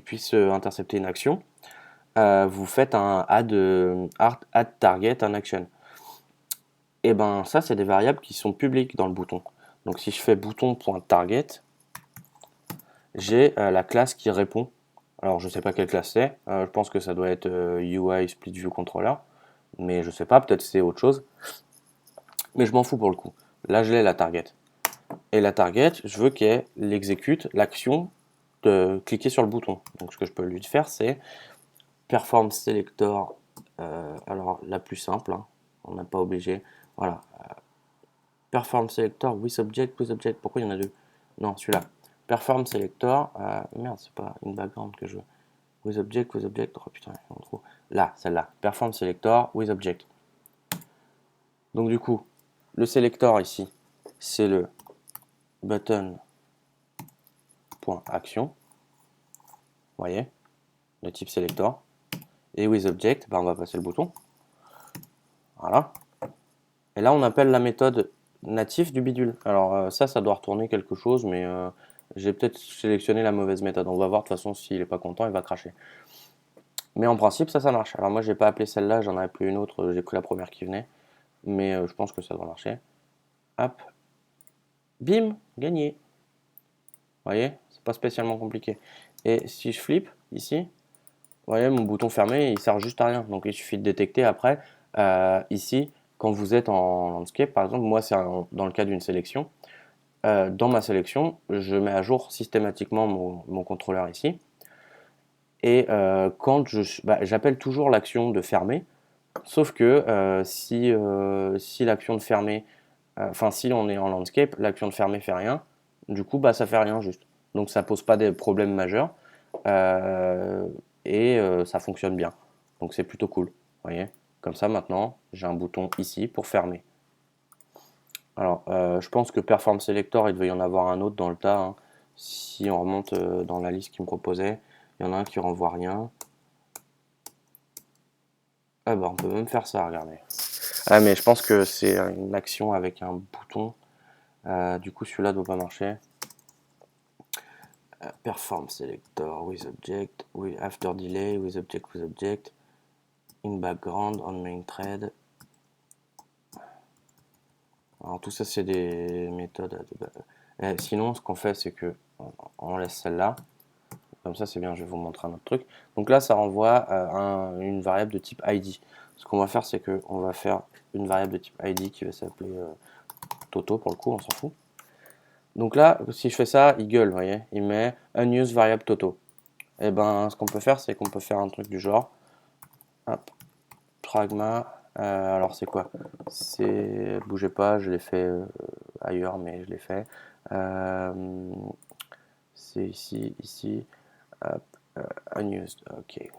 puisse intercepter une action, vous faites un add target un action. Et ben ça, c'est des variables qui sont publiques dans le bouton. Donc si je fais bouton.target, j'ai la classe qui répond. Alors je sais pas quelle classe c'est, je pense que ça doit être UI Split View Controller, mais je sais pas, peut-être c'est autre chose. Mais je m'en fous pour le coup. Là, je l'ai la target. Et la target, je veux qu'elle exécute l'action de cliquer sur le bouton. Donc ce que je peux lui faire, c'est perform selector. Alors la plus simple, hein, on n'a pas obligé. Voilà. Perform selector with object. Pourquoi il y en a deux? Non, celui-là. Perform selector. Merde, c'est pas une background que je veux. With object. Oh putain, on trouve. Là, celle-là. Perform selector with object. Donc du coup, le selector ici, c'est le button.action. Vous voyez, le type selector. Et with object, on va passer le bouton. Voilà. Et là, on appelle la méthode natif du bidule. Alors ça doit retourner quelque chose, mais j'ai peut-être sélectionné la mauvaise méthode. On va voir de toute façon s'il n'est pas content, il va cracher. Mais en principe, ça marche. Alors moi, j'ai pas appelé celle-là, j'en ai appelé une autre, j'ai pris la première qui venait. Mais je pense que ça doit marcher. Hop. Bim, gagné. Vous voyez, c'est pas spécialement compliqué. Et si je flippe ici, vous voyez, mon bouton fermé, il sert juste à rien. Donc il suffit de détecter après. Ici, quand vous êtes en landscape, par exemple, moi c'est dans le cas d'une sélection. Dans ma sélection, je mets à jour systématiquement mon contrôleur ici. Et quand j'appelle toujours l'action de fermer, sauf que si l'action de fermer, enfin si on est en landscape, l'action de fermer fait rien, du coup bah ça fait rien juste. Donc ça pose pas des problèmes majeurs euh, et ça fonctionne bien. Donc c'est plutôt cool, vous voyez. Comme ça maintenant j'ai un bouton ici pour fermer. Alors je pense que Perform Selector il devait y en avoir un autre dans le tas, hein. Si on remonte dans la liste qu'il me proposait, il y en a un qui renvoie rien. Ah bah on peut même faire ça, regardez. Ah mais je pense que c'est une action avec un bouton. Du coup celui-là doit pas marcher. Perform selector with object, with after delay, with object, in background, on main thread. Alors tout ça c'est des méthodes. Sinon ce qu'on fait c'est que on laisse celle-là. Comme ça c'est bien, je vais vous montrer un autre truc. Donc là ça renvoie une variable de type ID. Ce qu'on va faire c'est que on va faire une variable de type ID qui va s'appeler Toto pour le coup, on s'en fout. Donc là, si je fais ça, il gueule, vous voyez, il met unused variable Toto. Et ben, ce qu'on peut faire, c'est qu'on peut faire un truc du genre, hop, pragma, alors c'est quoi? C'est, bougez pas, je l'ai fait ailleurs, mais je l'ai fait. C'est ici, hop, unused, ok.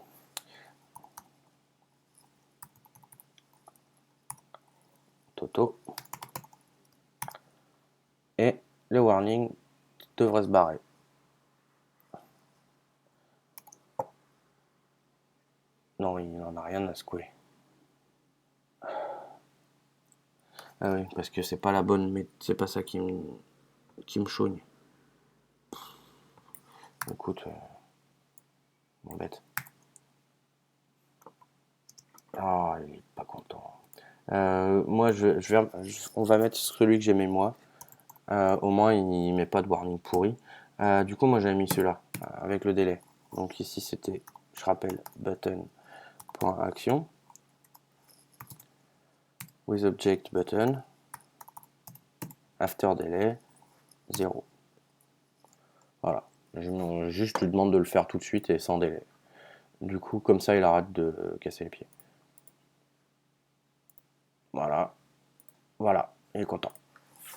Toto. Et le warning devrait se barrer. Non, il n'en a rien à secouer. Ah oui, parce que c'est pas la bonne, mais c'est pas ça qui me chaugne. Écoute, m'embête. Ah, il est pas content. Moi, on va mettre celui que j'aimais moi. Au moins, il met pas de warning pourri. Du coup, moi, j'avais mis celui-là avec le délai. Donc ici, c'était, je rappelle, button.action with object button after delay 0. Voilà. Juste, je lui demande de le faire tout de suite et sans délai. Du coup, comme ça, il arrête de casser les pieds. Voilà. Voilà. Il est content.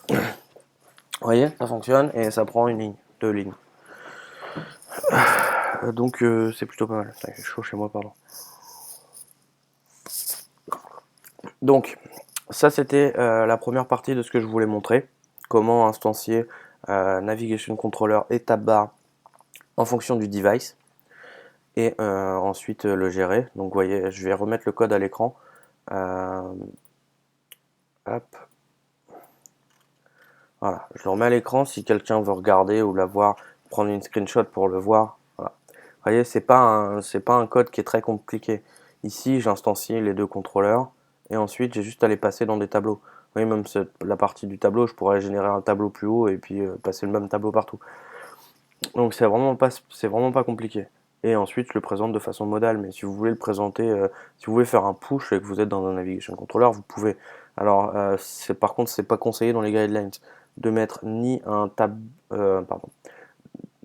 Vous voyez, ça fonctionne et ça prend une ligne, 2 lignes. Donc c'est plutôt pas mal. Putain, il fait chaud chez moi, pardon. Donc ça c'était la première partie de ce que je voulais montrer. Comment instancier Navigation Controller et Tab Bar en fonction du device. Et ensuite le gérer. Donc vous voyez, je vais remettre le code à l'écran. Hop. Voilà, je le remets à l'écran si quelqu'un veut regarder ou la voir, prendre une screenshot pour le voir. Voilà. Vous voyez, c'est pas un code qui est très compliqué. Ici, j'instancie les deux contrôleurs et ensuite j'ai juste à les passer dans des tableaux. Vous voyez, même la partie du tableau, je pourrais générer un tableau plus haut et puis passer le même tableau partout. Donc c'est vraiment pas compliqué. Et ensuite, je le présente de façon modale. Mais si vous voulez le présenter, si vous voulez faire un push et que vous êtes dans un navigation controller, vous pouvez. Alors, par contre, c'est pas conseillé dans les guidelines de mettre ni un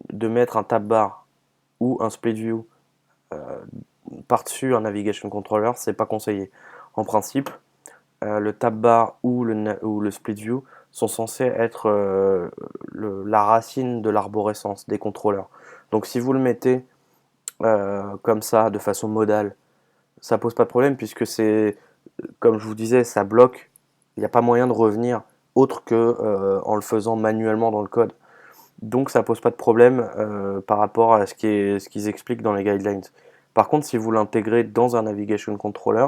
de mettre un tab bar ou un split view par-dessus un navigation controller, c'est pas conseillé. En principe, le tab bar ou le split view sont censés être la racine de l'arborescence des contrôleurs. Donc si vous le mettez comme ça, de façon modale, ça pose pas de problème puisque c'est, comme je vous disais, ça bloque. Il n'y a pas moyen de revenir autre que en le faisant manuellement dans le code. Donc ça pose pas de problème par rapport à ce qu'ils expliquent dans les guidelines. Par contre, si vous l'intégrez dans un navigation controller,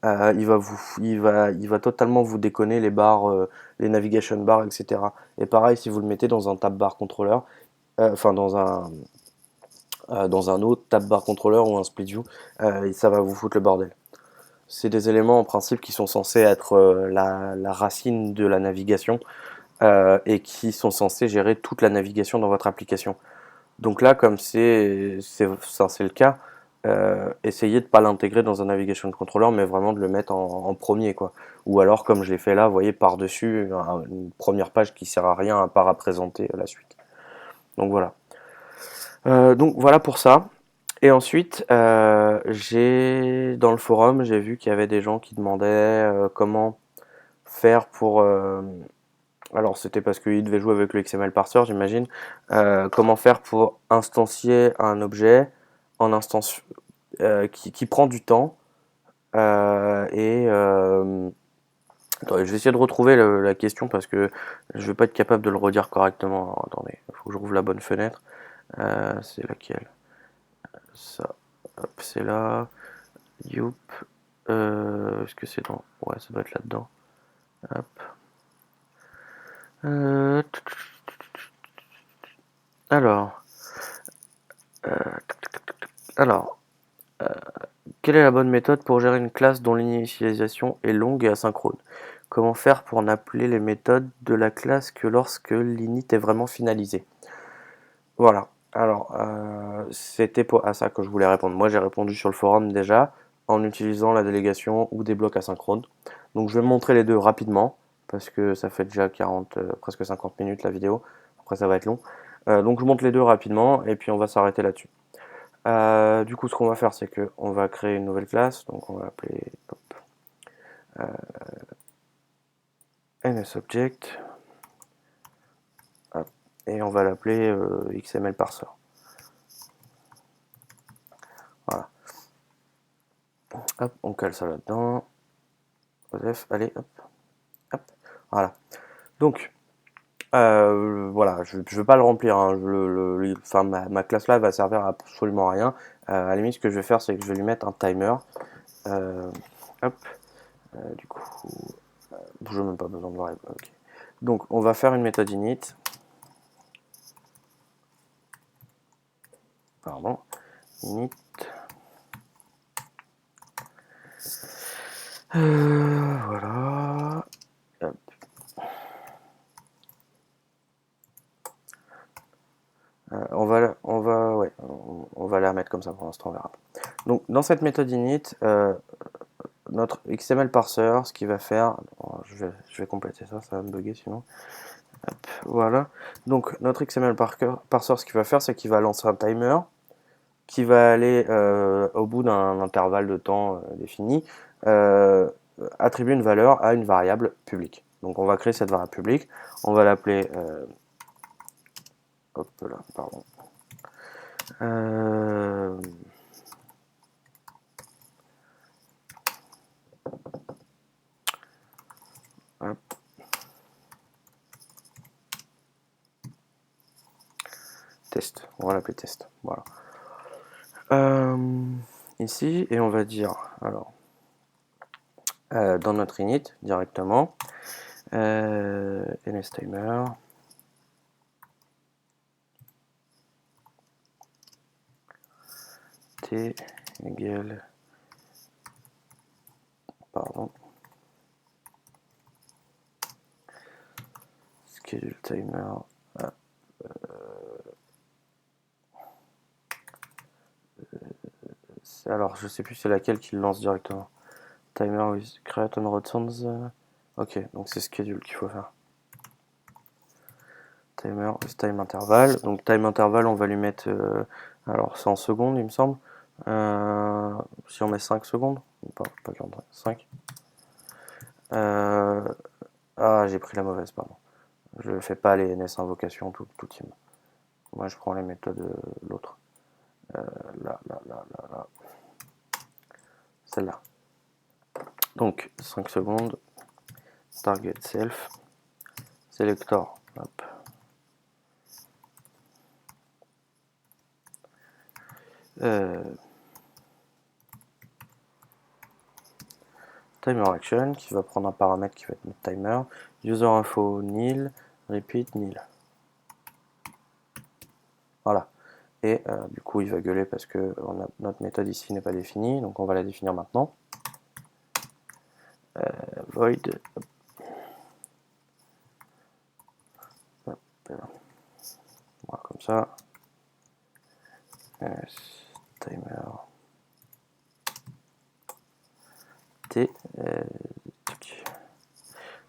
il va totalement vous déconner les barres, les navigation bars, etc. Et pareil, si vous le mettez dans un tab bar controller, enfin dans un autre tab bar controller ou un split view, ça va vous foutre le bordel. C'est des éléments en principe qui sont censés être la racine de la navigation et qui sont censés gérer toute la navigation dans votre application. Donc là, comme c'est le cas, essayez de ne pas l'intégrer dans un navigation controller, mais vraiment de le mettre en premier, quoi. Ou alors, comme je l'ai fait là, vous voyez, par-dessus, une première page qui sert à rien à part à présenter la suite. Donc voilà. Donc voilà pour ça. Et ensuite, dans le forum, j'ai vu qu'il y avait des gens qui demandaient comment faire pour... alors c'était parce qu'ils devaient jouer avec le XML parser, j'imagine. Comment faire pour instancier un objet en instance qui prend du temps. Attendez, je vais essayer de retrouver la question parce que je vais pas être capable de le redire correctement. Alors, attendez, il faut que je rouvre la bonne fenêtre. C'est laquelle? Ça. Hop, c'est là. Youp. Est-ce que c'est dans... Ouais, ça doit être là-dedans. Hop. Euh, alors, euh, alors, quelle est la bonne méthode pour gérer une classe dont l'initialisation est longue et asynchrone? Comment faire pour n'appeler les méthodes de la classe que lorsque l'init est vraiment finalisé? Voilà. Alors, c'était à ça que je voulais répondre. Moi, j'ai répondu sur le forum déjà en utilisant la délégation ou des blocs asynchrones. Donc, je vais montrer les deux rapidement parce que ça fait déjà 40, presque 50 minutes la vidéo. Après, ça va être long. Donc, je montre les deux rapidement et puis on va s'arrêter là-dessus. Du coup, ce qu'on va faire, c'est qu'on va créer une nouvelle classe. Donc, on va appeler NSObject et on va l'appeler XML parser. Voilà. Hop, on cale ça là-dedans. Joseph, allez, hop, hop. Voilà. Donc, voilà, je ne vais pas le remplir. Hein. Enfin, ma classe là va servir à absolument rien. À la limite, ce que je vais faire, c'est que je vais lui mettre un timer. Hop. Du coup, je n'ai même pas besoin de voir. Okay. Donc, on va faire une méthode init. Pardon. Init. Voilà. Hop. On va la mettre comme ça pour l'instant, on verra. Donc, dans cette méthode init, notre XML parser, ce qu'il va faire, je vais compléter ça, ça va me bugger sinon. Hop, voilà. Donc, notre XML parser, ce qu'il va faire, c'est qu'il va lancer un timer qui va aller au bout d'un intervalle de temps défini, attribuer une valeur à une variable publique. Donc, on va créer cette variable publique, on va l'appeler. Hop là, pardon. Hop. Test, on va l'appeler test. Voilà. Ici, et on va dire, alors, dans notre init directement, nstimer, t égale, pardon, schedule timer, alors je sais plus c'est laquelle qui le lance directement. Timer with create on returns. Ok, donc c'est schedule qu'il faut faire. Timer with time interval. Donc time interval, on va lui mettre. Alors c'est en secondes, il me semble. Si on met 5 secondes, pas 5. Ah, j'ai pris la mauvaise, pardon. Je fais pas les NS invocations tout team. Moi je prends les méthodes l'autre. Là. Celle-là. Donc 5 secondes. Target self. Selector. Hop. Timer action qui va prendre un paramètre qui va être notre timer. User info nil. Repeat nil. Voilà. Et du coup, il va gueuler parce que notre méthode ici n'est pas définie. Donc on va la définir maintenant. Void. Hop. Voilà, comme ça. Timer. T.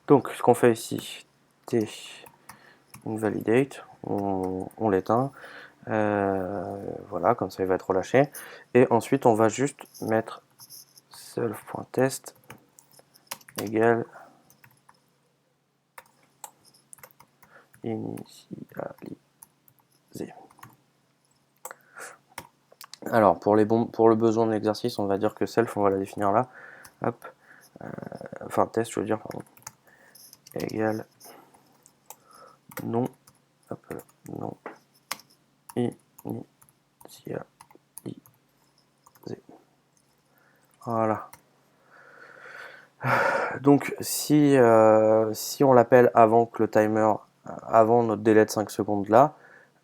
Donc, ce qu'on fait ici, T invalidate, on l'éteint. Voilà, comme ça il va être relâché. Et ensuite on va juste mettre self.test égale initialiser. Alors pour le besoin de l'exercice, on va dire que self, on va la définir là. Hop, enfin test, je veux dire, pardon, égale non, hop, non initialisé. Voilà. Donc si on l'appelle avant que le timer, avant notre délai de 5 secondes là,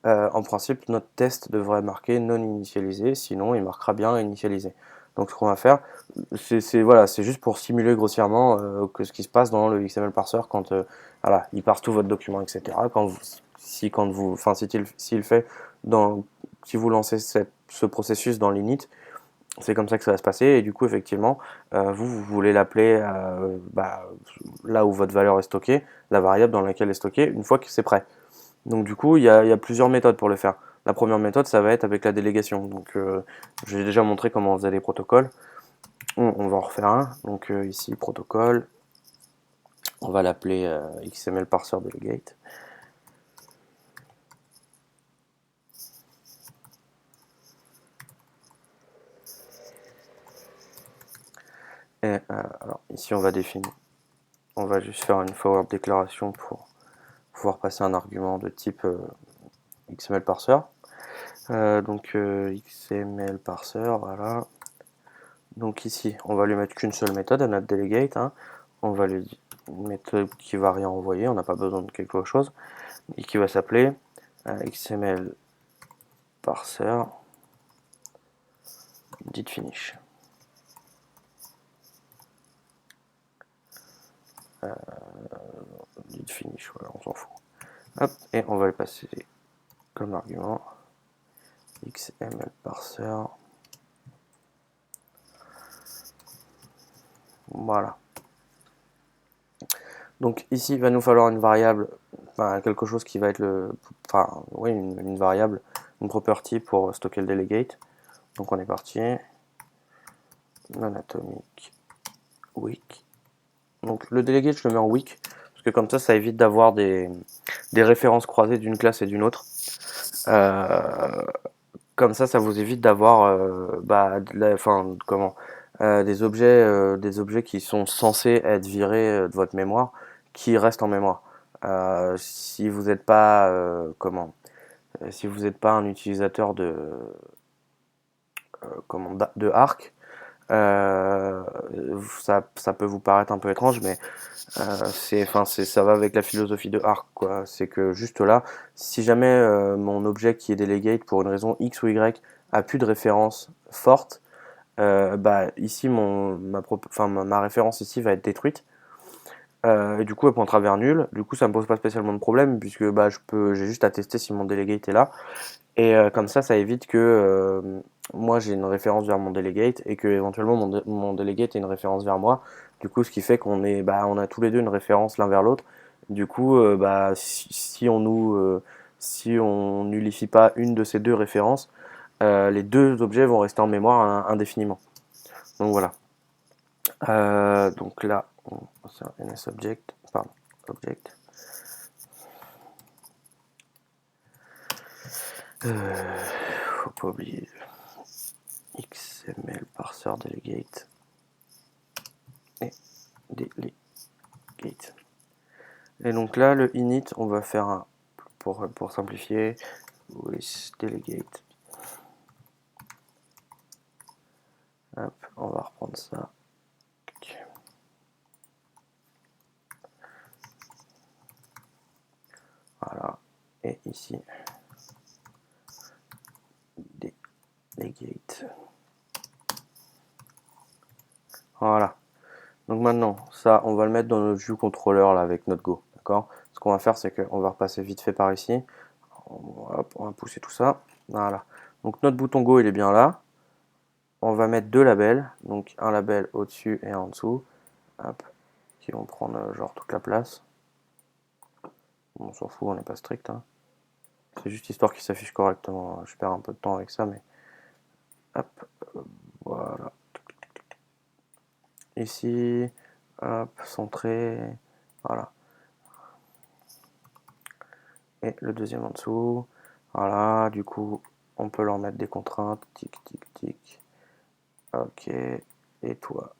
en principe notre test devrait marquer non initialisé, sinon il marquera bien initialisé. Donc ce qu'on va faire, voilà, c'est juste pour simuler grossièrement que ce qui se passe dans le XML parser quand voilà, il parse tout votre document, etc. S'il fait si vous lancez ce processus dans l'init, c'est comme ça que ça va se passer, et du coup effectivement vous voulez l'appeler là où votre valeur est stockée, la variable dans laquelle est stockée, une fois que c'est prêt. Donc du coup il y a plusieurs méthodes pour le faire. La première méthode, ça va être avec la délégation. Donc j'ai déjà montré comment on faisait les protocoles. On va en refaire un. Donc ici protocole, on va l'appeler XML parser delegate. Et alors ici on va juste faire une forward déclaration pour pouvoir passer un argument de type XML parser. Donc XML parser, voilà. Donc ici, on va lui mettre qu'une seule méthode à notre delegate. Hein. On va lui mettre qui va rien envoyer, on n'a pas besoin de quelque chose. Et qui va s'appeler XML parser did finish. Did finish, voilà, on s'en fout. Hop, et on va lui passer comme argument XML parser. Voilà. Donc ici, il va nous falloir une variable, quelque chose qui va être une variable, une property pour stocker le delegate. Donc on est parti. Non-atomic weak. Donc le delegate, je le mets en weak, parce que comme ça évite d'avoir des références croisées d'une classe et d'une autre. Comme ça vous évite d'avoir des objets qui sont censés être virés de votre mémoire, qui restent en mémoire. Si vous n'êtes pas si vous n'êtes pas un utilisateur de Arc, ça peut vous paraître un peu étrange, mais ça va avec la philosophie de Arc, quoi. C'est que juste là, si jamais mon objet qui est delegate pour une raison X ou Y a plus de référence forte, ici ma référence ici va être détruite. Et du coup elle pointera vers nul. Du coup ça me pose pas spécialement de problème puisque j'ai juste à tester si mon delegate est là. Et comme ça évite que moi j'ai une référence vers mon delegate et que éventuellement mon delegate ait une référence vers moi. Du coup, ce qui fait on a tous les deux une référence l'un vers l'autre. Du coup, si on nullifie pas une de ces deux références, les deux objets vont rester en mémoire indéfiniment. Donc voilà. Donc là, c'est un NSObject, pardon, object. Faut pas oublier XML parser delegate et delegate. Et donc là, le init, on va faire un, pour simplifier, with delegate. Hop, on va reprendre ça. Voilà. Et ici, delegate. Voilà. Donc maintenant, ça, on va le mettre dans notre view controller là avec notre Go. D'accord. Ce qu'on va faire, c'est qu'on va repasser vite fait par ici. Hop, on va pousser tout ça. Voilà. Donc notre bouton Go, il est bien là. On va mettre deux labels. Donc un label au-dessus et en dessous. Hop. Qui vont prendre genre toute la place. On s'en fout, on n'est pas strict. Hein. C'est juste histoire qu'il s'affiche correctement. Je perds un peu de temps avec ça, mais hop, voilà. Ici, hop, centré, voilà. Et le deuxième en dessous, voilà. Du coup, on peut leur mettre des contraintes. Tic, tic, tic. Ok. Et toi,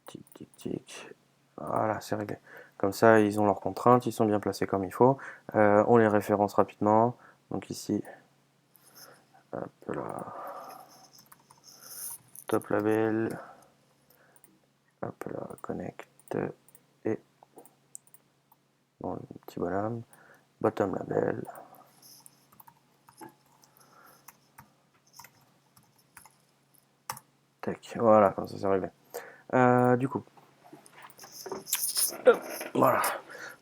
tic, tic, tic. Voilà, c'est réglé. Comme ça, ils ont leurs contraintes, ils sont bien placés comme il faut. On les référence rapidement. Donc ici, hop là, top label, hop là, connect, et bon, le petit bonhomme, bottom label. Tac, voilà, comme ça c'est réglé. Du coup, voilà,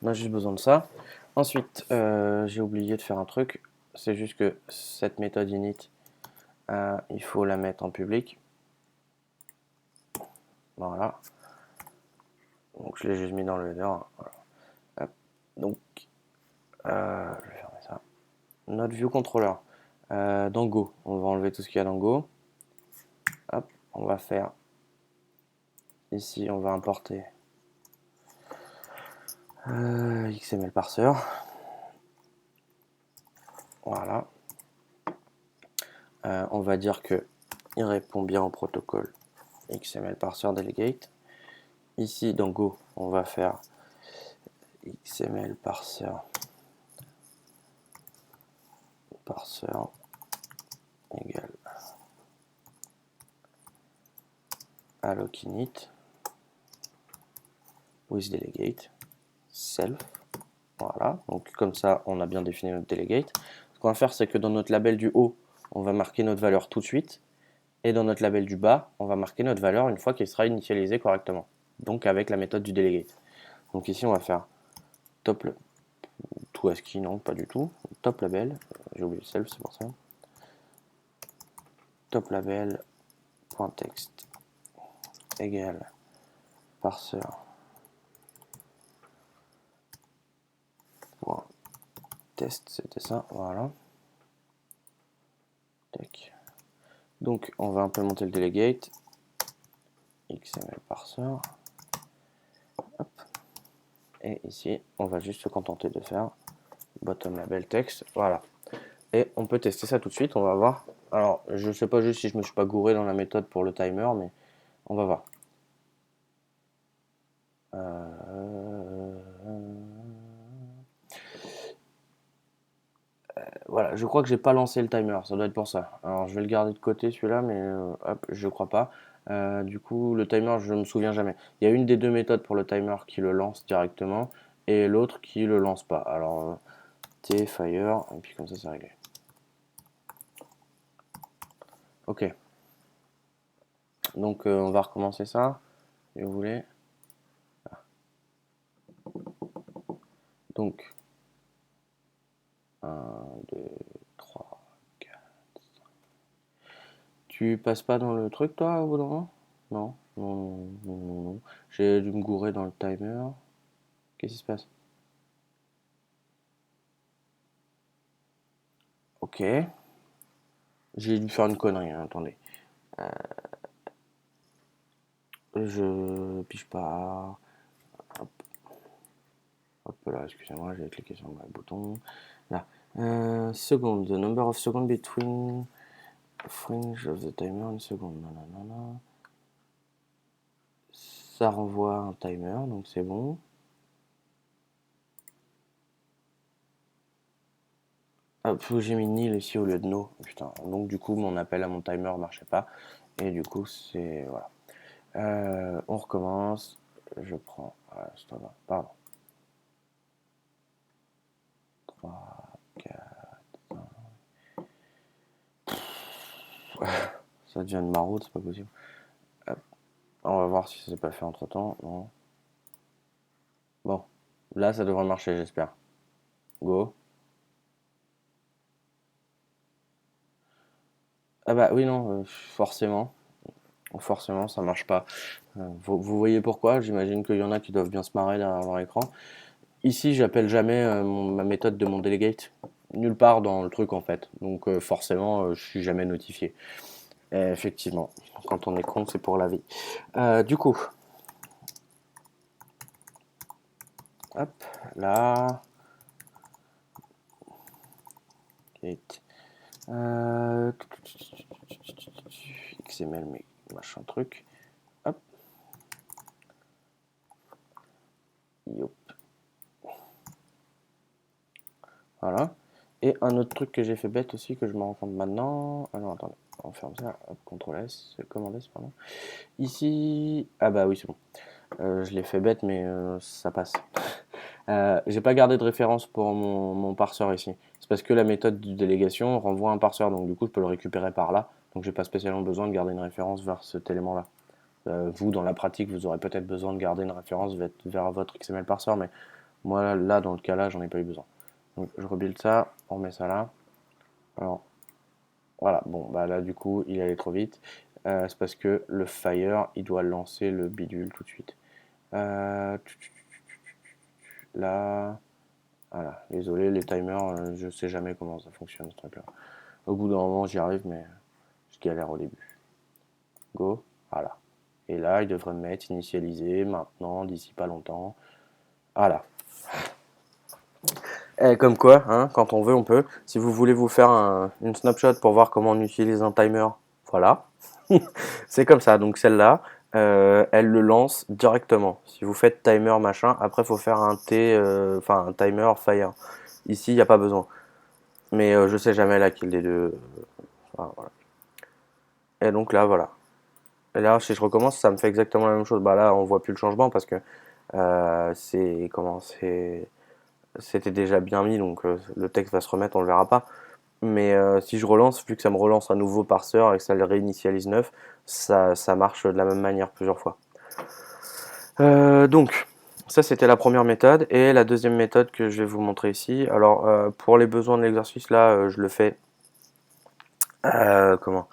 on a juste besoin de ça. Ensuite, j'ai oublié de faire un truc. C'est juste que cette méthode init, il faut la mettre en public. Voilà. Donc je l'ai juste mis dans le header. Voilà. Hop. Donc, je vais fermer ça. Notre view controller. Dans Go, on va enlever tout ce qu'il y a dans Go. Hop, on va faire ici, on va importer XML parser. Voilà. On va dire que il répond bien au protocole XML parser delegate. Ici dans Go, on va faire XML parser égale alloc init with delegate self. Voilà, donc comme ça on a bien défini notre delegate. Ce qu'on va faire, c'est que dans notre label du haut, on va marquer notre valeur tout de suite, et dans notre label du bas, on va marquer notre valeur une fois qu'elle sera initialisée correctement, donc avec la méthode du delegate. Donc ici on va faire top tout ASCII, non pas du tout, top label, j'ai oublié self, c'est pour ça, top label .text égale parser test, c'était ça, voilà. Tac. Donc on va implémenter le delegate XML parser. Hop. Et ici, on va juste se contenter de faire bottom label text. Voilà. Et on peut tester ça tout de suite, on va voir. Alors, je sais pas juste si je me suis pas gouré dans la méthode pour le timer, mais on va voir. Voilà, je crois que j'ai pas lancé le timer, ça doit être pour ça. Alors, je vais le garder de côté celui-là, mais hop, je crois pas. Du coup, le timer, je me souviens jamais. Il y a une des deux méthodes pour le timer qui le lance directement et l'autre qui le lance pas. Alors, t fire, et puis comme ça, c'est réglé. Ok. Donc, on va recommencer ça, si vous voulez. Donc, 1, 2, 3, 4. Tu passes pas dans le truc, toi, au bout d'un moment? Non, non, non, non, non, non. J'ai dû me gourer dans le timer. Qu'est-ce qui se passe? Ok. J'ai dû faire une connerie, hein, attendez. Je pige pas. Hop, hop là, excusez-moi, j'ai cliqué sur le bouton. Là. Second, the number of seconds between fringe of the timer, une seconde. Nanana. Ça renvoie un timer, donc c'est bon. Hop, j'ai mis nil ici au lieu de no. Putain, donc du coup, mon appel à mon timer marchait pas. Et du coup, c'est. Voilà. On recommence. Je prends. Voilà, stop, pardon. 3, 4. Ça devient une maraude, c'est pas possible. Hop. On va voir si ça s'est pas fait entre temps. Non. Bon. Là, ça devrait marcher, j'espère. Go. Ah bah oui, non, forcément. Forcément, ça marche pas. Vous voyez pourquoi? J'imagine qu'il y en a qui doivent bien se marrer derrière leur écran. Ici, j'appelle jamais ma méthode de mon delegate. Nulle part dans le truc en fait. Donc forcément, je suis jamais notifié. Et effectivement, quand on est con, c'est pour la vie. Du coup, hop, là, gate, euh, XML, mais machin truc. Hop, yop, voilà. Et un autre truc que j'ai fait bête aussi, que je me rends compte maintenant. Ah non, attendez, on ferme ça. Hop, CTRL S, commande S, pardon. Ici, ah bah oui, c'est bon. Je l'ai fait bête, mais ça passe. J'ai pas gardé de référence pour mon parseur ici. C'est parce que la méthode de délégation renvoie un parseur, donc du coup je peux le récupérer par là. Donc j'ai pas spécialement besoin de garder une référence vers cet élément-là. Vous, dans la pratique, vous aurez peut-être besoin de garder une référence vers votre XML parseur, mais moi là, dans le cas là, j'en ai pas eu besoin. Donc je rebuild ça, on met ça là. Alors voilà, bon bah là du coup il allait trop vite. C'est parce que le fire il doit lancer le bidule tout de suite. Là, voilà, désolé, les timers, je sais jamais comment ça fonctionne ce truc-là. Au bout d'un moment, j'y arrive, mais je galère au début. Go, voilà. Et là, il devrait me mettre initialisé maintenant, d'ici pas longtemps. Voilà. Et comme quoi, hein, quand on veut, on peut. Si vous voulez vous faire une snapshot pour voir comment on utilise un timer, voilà. C'est comme ça. Donc celle-là, elle le lance directement. Si vous faites timer machin, après il faut faire un enfin un timer fire. Ici, il n'y a pas besoin. Mais je sais jamais laquelle des deux. Enfin, voilà. Et donc là, voilà. Et là, si je recommence, ça me fait exactement la même chose. Bah là, on voit plus le changement parce que c'était déjà bien mis, donc le texte va se remettre, on le verra pas. Mais si je relance, vu que ça me relance un nouveau parseur et que ça le réinitialise neuf, ça marche de la même manière plusieurs fois. Donc, ça c'était la première méthode. Et la deuxième méthode que je vais vous montrer ici. Alors, pour les besoins de l'exercice, là, je le fais. Comment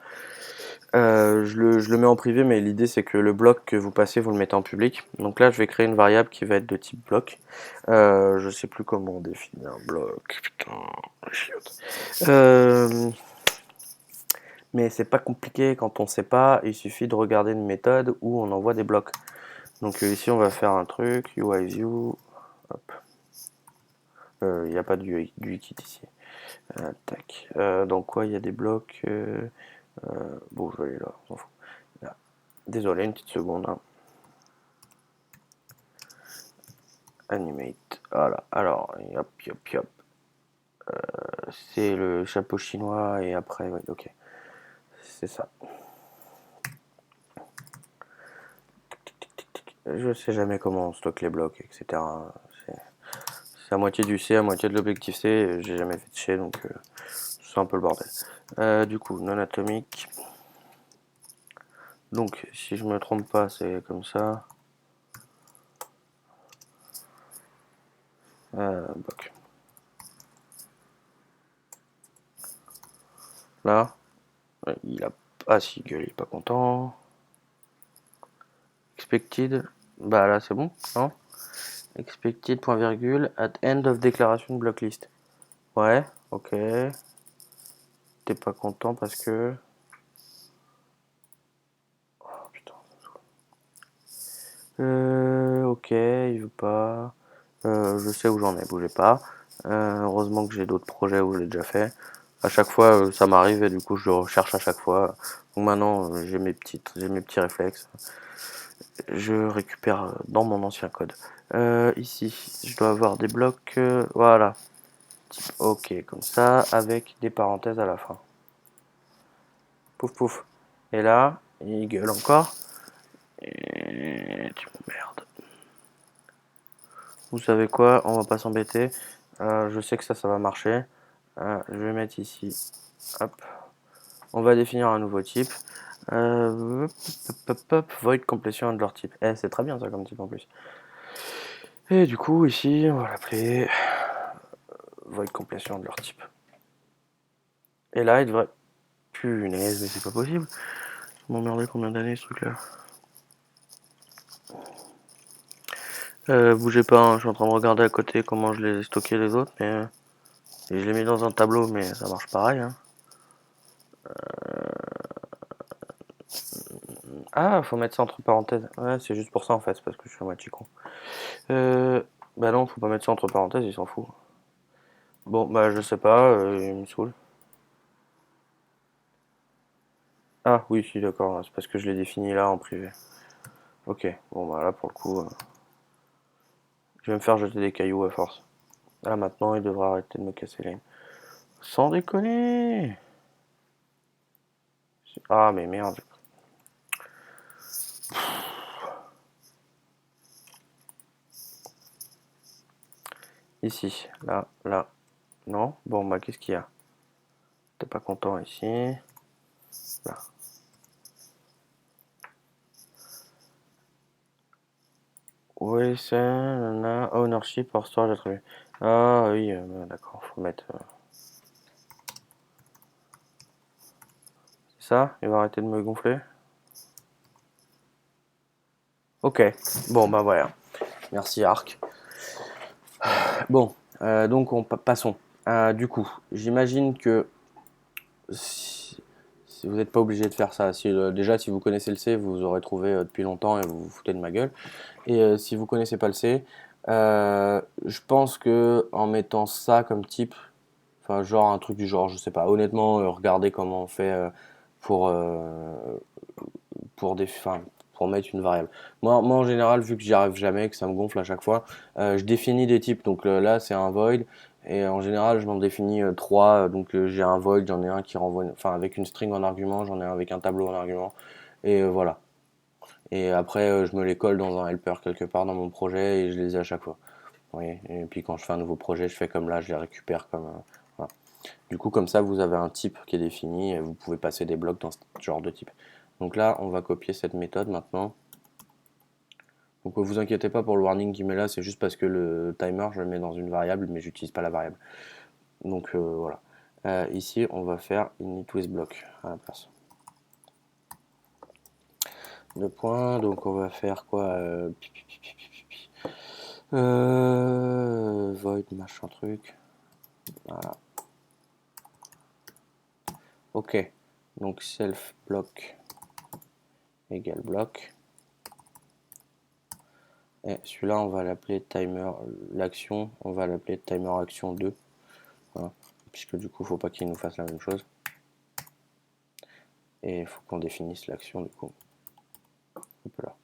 je le mets en privé, mais l'idée c'est que le bloc que vous passez, vous le mettez en public. Donc là, je vais créer une variable qui va être de type bloc. Je sais plus comment on définit un bloc. Putain, chiotte. Mais c'est pas compliqué quand on sait pas. Il suffit de regarder une méthode où on envoie des blocs. Donc ici, on va faire un truc UIView. Hop. Il n'y a pas du wiki ici. Tac. Dans quoi il y a des blocs bon, je vais aller là, on s'en fout. Là. Désolé, une petite seconde. Hein. Animate. Voilà. Alors, hop, hop, hop. C'est le chapeau chinois et après, ouais, ok. C'est ça. Je sais jamais comment on stocke les blocs, etc. C'est à moitié du C, à moitié de l'objectif C. J'ai jamais fait de C, donc c'est un peu le bordel. Du coup, non atomique. Donc, si je me trompe pas, c'est comme ça. Bloc. Là, il a. Ah si, gueule, il est pas content. Expected. Bah là, c'est bon, non? Expected, point virgule, at end of declaration block list. Ouais, ok. T'es pas content parce que. Oh putain. Ok, il veut pas. Je sais où j'en ai, bougez pas. Heureusement que j'ai d'autres projets où je l'ai déjà fait. À chaque fois, ça m'arrive et du coup, je recherche à chaque fois. Donc maintenant, j'ai mes petits réflexes. Je récupère dans mon ancien code. Ici, je dois avoir des blocs. Voilà. Ok, comme ça, avec des parenthèses à la fin. Pouf pouf. Et là, il gueule encore. Et tu m'emmerdes. Vous savez quoi? On va pas s'embêter. Je sais que ça va marcher. Je vais mettre ici. Hop. On va définir un nouveau type. Void completion de leur type. C'est très bien ça comme type en plus. Et du coup, ici, on va l'appeler void completion de leur type. Et là, il devrait. Punaise, mais c'est pas possible. M'emmerder combien d'années ce truc là. Bougez pas, hein, je suis en train de regarder à côté comment je les ai stockés les autres, mais et je les mets dans un tableau, mais ça marche pareil, hein. Ah, faut mettre ça entre parenthèses. Ouais, c'est juste pour ça en fait, c'est parce que je suis à moitié con. Euh, Bah non, faut pas mettre ça entre parenthèses, il s'en fout. Bon, bah je sais pas, il me saoule. Ah oui, si, d'accord, c'est parce que je l'ai défini là en privé. Ok, bon bah là pour le coup, je vais me faire jeter des cailloux à force. Là maintenant, il devrait arrêter de me casser les. Sans déconner! Ah mais merde. Ici, là, là. Non? Bon bah qu'est-ce qu'il y a? T'es pas content ici. Là. Oui, c'est ownership or storage attribut. Ah oui, d'accord, faut mettre. C'est ça? Il va arrêter de me gonfler? Ok, bon bah voilà. Merci Arc. Bon, donc passons. Du coup, j'imagine que si vous n'êtes pas obligé de faire ça. Si, déjà, si vous connaissez le C, vous aurez trouvé depuis longtemps et vous vous foutez de ma gueule. Et si vous connaissez pas le C, je pense que en mettant ça comme type, enfin genre un truc du genre, je sais pas. Honnêtement, regardez comment on fait pour pour des, enfin, pour mettre une variable. Moi en général, vu que j'y arrive jamais, que ça me gonfle à chaque fois, je définis des types. Donc là, c'est un void. Et en général, je m'en définis trois. Donc j'ai un void, j'en ai un qui renvoie, enfin avec une string en argument, j'en ai un avec un tableau en argument. Et voilà. Et après, je me les colle dans un helper quelque part dans mon projet et je les ai à chaque fois. Oui. Et puis quand je fais un nouveau projet, je fais comme là, je les récupère comme. Voilà. Du coup, comme ça, vous avez un type qui est défini et vous pouvez passer des blocs dans ce genre de type. Donc là, on va copier cette méthode maintenant. Donc vous inquiétez pas pour le warning qui met là, c'est juste parce que le timer, je le mets dans une variable, mais j'utilise pas la variable. Donc voilà. Ici, on va faire init with block à la place. Deux points, donc on va faire quoi void machin truc. Voilà. Ok. Donc self block égale block. Et celui-là, on va l'appeler timer, l'action, on va l'appeler timer action 2. Voilà. Puisque du coup, il ne faut pas qu'il nous fasse la même chose. Et il faut qu'on définisse l'action du coup. Hop là.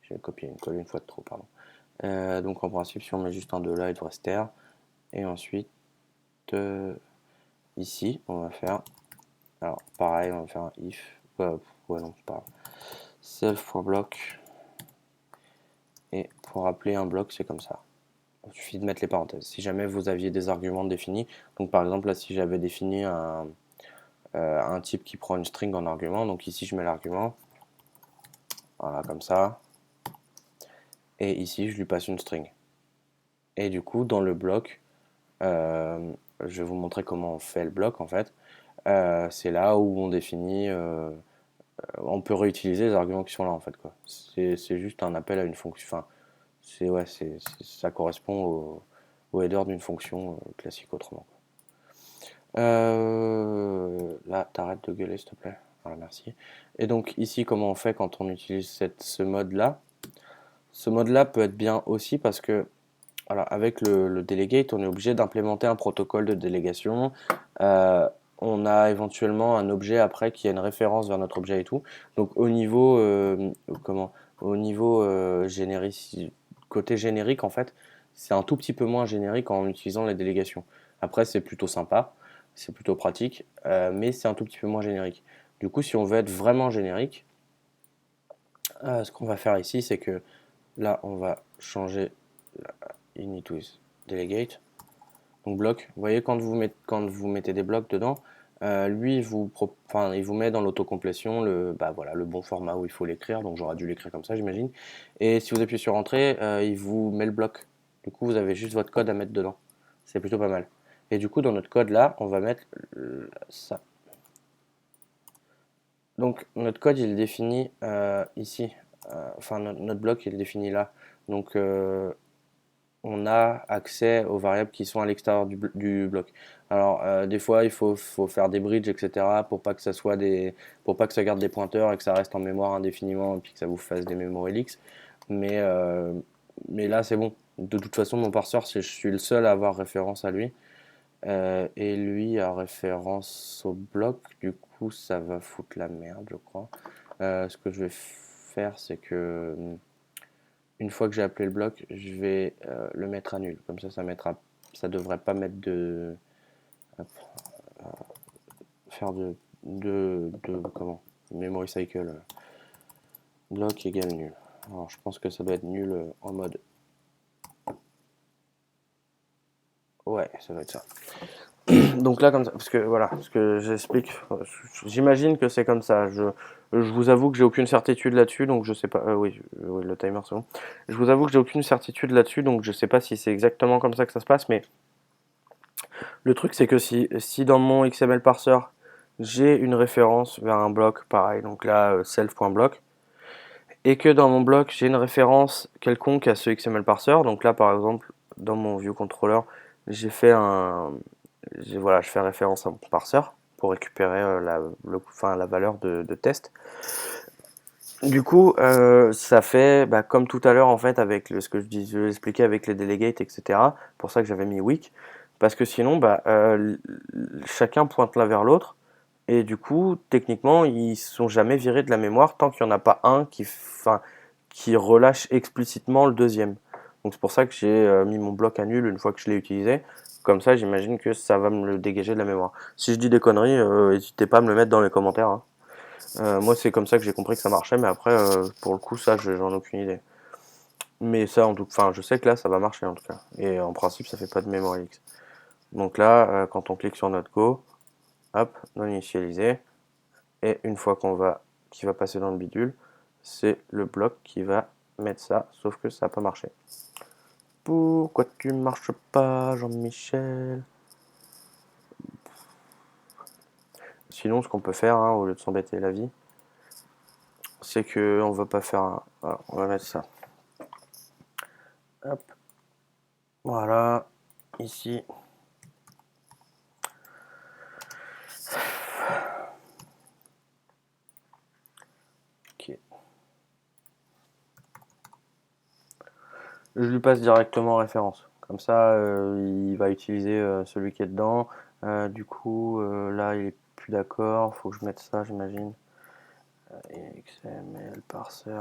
J'ai copié une colle une fois de trop, pardon. Donc en principe, si on met juste un 2 là, il devrait se taire. Et ensuite, ici, on va faire. Alors pareil, on va faire un if. Ouais, non, c'est pas grave. Self.block. Et pour appeler un bloc, c'est comme ça. Il suffit de mettre les parenthèses. Si jamais vous aviez des arguments définis, donc par exemple là, si j'avais défini un type qui prend une string en argument, donc ici je mets l'argument, voilà, comme ça. Et ici, je lui passe une string. Et du coup, dans le bloc, je vais vous montrer comment on fait le bloc en fait. C'est là où on définit, on peut réutiliser les arguments qui sont là en fait quoi. C'est juste un appel à une fonction. Enfin, ouais, ça correspond au header d'une fonction classique autrement. Là, t'arrêtes de gueuler s'il te plaît. Voilà, merci. Et donc ici, comment on fait quand on utilise ce mode là? Ce mode là peut être bien aussi parce que voilà, avec le delegate, on est obligé d'implémenter un protocole de délégation. Euh, on a éventuellement un objet après qui a une référence vers notre objet et tout. Donc au niveau au niveau côté générique en fait, c'est un tout petit peu moins générique en utilisant les délégations. Après c'est plutôt sympa, c'est plutôt pratique, mais c'est un tout petit peu moins générique. Du coup, si on veut être vraiment générique, ce qu'on va faire ici, c'est que là, on va changer init with delegate. Donc bloc, vous voyez quand vous mettez des blocs dedans, lui il vous met dans l'autocomplétion bah voilà, le bon format où il faut l'écrire, donc j'aurais dû l'écrire comme ça j'imagine. Et si vous appuyez sur entrée, il vous met le bloc. Du coup vous avez juste votre code à mettre dedans. C'est plutôt pas mal. Et du coup dans notre code là, on va mettre ça. Donc notre code il est défini ici enfin notre bloc il est défini là. Donc on a accès aux variables qui sont à l'extérieur du bloc. Alors des fois faut faire des bridges etc pour pas que ça soit pour pas que ça garde des pointeurs et que ça reste en mémoire indéfiniment et puis que ça vous fasse des memory leaks. Mais mais là c'est bon. De toute façon mon parseur je suis le seul à avoir référence à lui. Et lui a référence au bloc, du coup ça va foutre la merde je crois. Ce que je vais faire c'est que une fois que j'ai appelé le bloc, je vais le mettre à nul. Comme ça devrait pas mettre faire comment, memory cycle bloc égale nul. Alors je pense que ça doit être nul en mode, ouais, ça doit être ça. Donc là comme ça, parce que voilà, parce que j'explique, j'imagine que c'est comme ça. Je vous avoue que j'ai aucune certitude là-dessus, donc je sais pas. Oui, oui, le timer c'est bon. Je vous avoue que j'ai aucune certitude là-dessus, donc je sais pas si c'est exactement comme ça que ça se passe, mais le truc, c'est que si dans mon XML parser, j'ai une référence vers un bloc, pareil, donc là, self.block, et que dans mon bloc, j'ai une référence quelconque à ce XML parser, donc là, par exemple, dans mon view controller, j'ai fait voilà, je fais référence à mon parser pour récupérer la valeur de test. Du coup, ça fait comme tout à l'heure en fait avec ce que je expliquais avec les delegates, etc. Pour ça que j'avais mis weak, parce que sinon, chacun pointe l'un vers l'autre, et du coup, techniquement, ils sont jamais virés de la mémoire tant qu'il n'y en a pas un qui relâche explicitement le deuxième. Donc c'est pour ça que j'ai mis mon bloc à nul une fois que je l'ai utilisé. Comme ça, j'imagine que ça va me le dégager de la mémoire. Si je dis des conneries, n'hésitez pas à me le mettre dans les commentaires, hein. Moi, c'est comme ça que j'ai compris que ça marchait, mais après, pour le coup, ça, j'en ai aucune idée. Mais ça, enfin, je sais que là, ça va marcher en tout cas. Et en principe, ça fait pas de memory leaks. Donc là, quand on clique sur notre go, hop, non initialisé, et une fois qu'il va passer dans le bidule, c'est le bloc qui va mettre ça, sauf que ça n'a pas marché. Pourquoi tu marches pas, Jean-Michel? Sinon, ce qu'on peut faire, hein, au lieu de s'embêter la vie, c'est que on va pas faire un... Voilà, on va mettre ça. Hop, voilà, ici. Ok. Je lui passe directement référence. Comme ça, il va utiliser celui qui est dedans. Du coup, là, il est plus d'accord. Faut que je mette ça, j'imagine. XML parser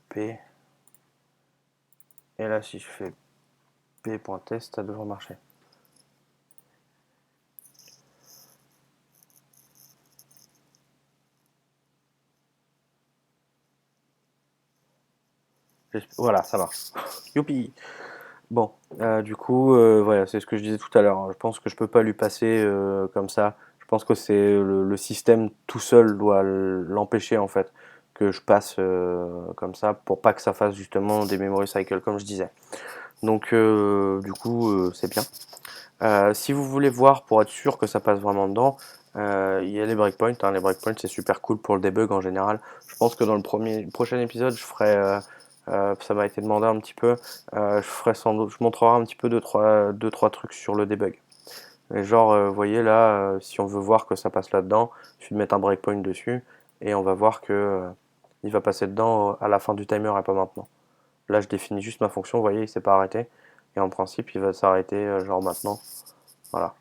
P. Et là, si je fais p.test, ça devrait marcher. Voilà, ça marche. Youpi! Bon, du coup, voilà, c'est ce que je disais tout à l'heure, hein. Je pense que je peux pas lui passer comme ça. Je pense que c'est le système tout seul doit l'empêcher en fait que je passe comme ça pour pas que ça fasse justement des memory cycles comme je disais. Donc du coup, c'est bien. Si vous voulez voir pour être sûr que ça passe vraiment dedans, il y a les breakpoints, hein. Les breakpoints c'est super cool pour le debug en général. Je pense que dans le prochain épisode, je ferai, ça m'a été demandé un petit peu, je ferai sans doute, je montrerai un petit peu deux, trois trucs sur le debug. Et genre, vous voyez là, si on veut voir que ça passe là-dedans, je vais mettre un breakpoint dessus et on va voir que il va passer dedans à la fin du timer et pas maintenant. Là, je définis juste ma fonction, vous voyez, il s'est pas arrêté. Et en principe, il va s'arrêter genre maintenant. Voilà.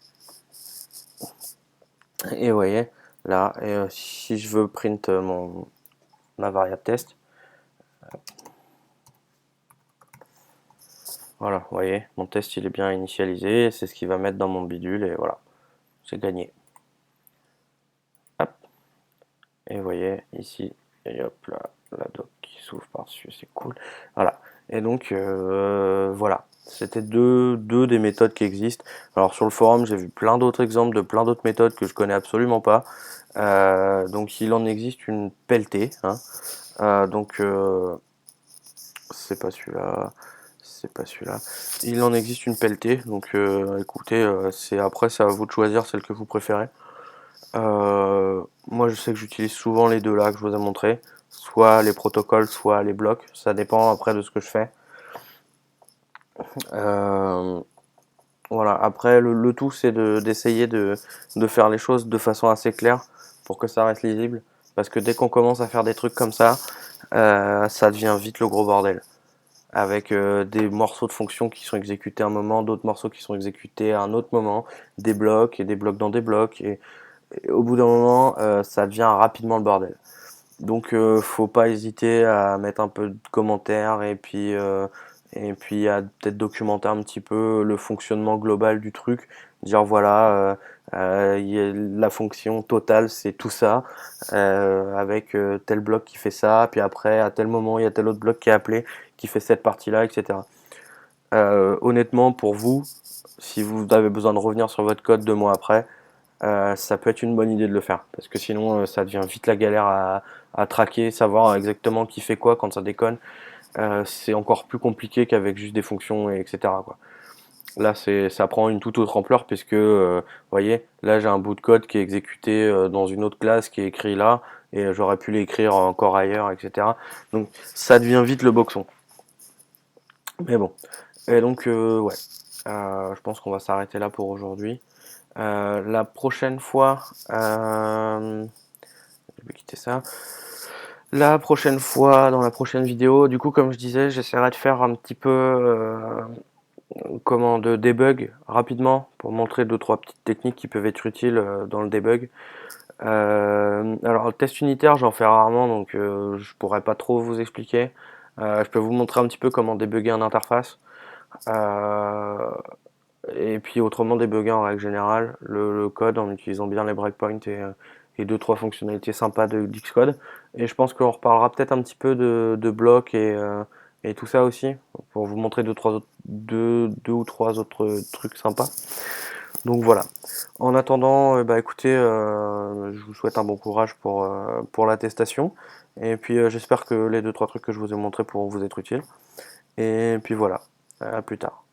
Et vous voyez, là, si je veux print ma variable test, voilà, vous voyez, mon test il est bien initialisé, c'est ce qu'il va mettre dans mon bidule, et voilà, c'est gagné. Hop, et vous voyez, ici, et hop là, la doc qui s'ouvre par-dessus, c'est cool. Voilà, et donc, voilà, c'était deux des méthodes qui existent. Alors sur le forum, j'ai vu plein d'autres exemples de plein d'autres méthodes que je connais absolument pas. Donc il en existe une pelletée, hein. Donc c'est pas celui-là, c'est pas celui-là. Il en existe une pelletée, donc écoutez, c'est à vous de choisir celle que vous préférez. Moi je sais que j'utilise souvent les deux là que je vous ai montré, soit les protocoles, soit les blocs. Ça dépend après de ce que je fais. Euh, voilà. Après, le tout, c'est d'essayer de faire les choses de façon assez claire pour que ça reste lisible. Parce que dès qu'on commence à faire des trucs comme ça devient vite le gros bordel. Avec des morceaux de fonctions qui sont exécutés à un moment, d'autres morceaux qui sont exécutés à un autre moment, des blocs et des blocs dans des blocs. Et au bout d'un moment, ça devient rapidement le bordel. Donc, faut pas hésiter à mettre un peu de commentaires et puis à peut-être documenter un petit peu le fonctionnement global du truc. Dire voilà, la fonction totale c'est tout ça, avec tel bloc qui fait ça, puis après à tel moment il y a tel autre bloc qui est appelé, qui fait cette partie-là, etc. Honnêtement, pour vous, si vous avez besoin de revenir sur votre code 2 mois après, ça peut être une bonne idée de le faire. Parce que sinon, ça devient vite la galère à traquer, savoir exactement qui fait quoi quand ça déconne. C'est encore plus compliqué qu'avec juste des fonctions, et etc. quoi. Là, ça prend une toute autre ampleur puisque, vous voyez, là j'ai un bout de code qui est exécuté dans une autre classe qui est écrit là, et j'aurais pu l'écrire encore ailleurs, etc. Donc ça devient vite le boxon. Mais bon. Et donc, ouais. Je pense qu'on va s'arrêter là pour aujourd'hui. La prochaine fois, je vais quitter ça. La prochaine fois, dans la prochaine vidéo, du coup, comme je disais, j'essaierai de faire un petit peu comment de debug rapidement pour montrer deux trois petites techniques qui peuvent être utiles dans le debug. Alors, le test unitaire, j'en fais rarement, donc je pourrais pas trop vous expliquer. Je peux vous montrer un petit peu comment débugger une interface. Euh, et puis autrement débugger en règle générale le code en utilisant bien les breakpoints et deux trois fonctionnalités sympas de Xcode. Et je pense qu'on reparlera peut-être un petit peu de blocs et tout ça aussi pour vous montrer deux ou trois autres trucs sympas. Donc voilà. En attendant, bah écoutez, je vous souhaite un bon courage pour l'attestation. Et puis j'espère que les deux trois trucs que je vous ai montrés pourront vous être utiles. Et puis voilà. À plus tard.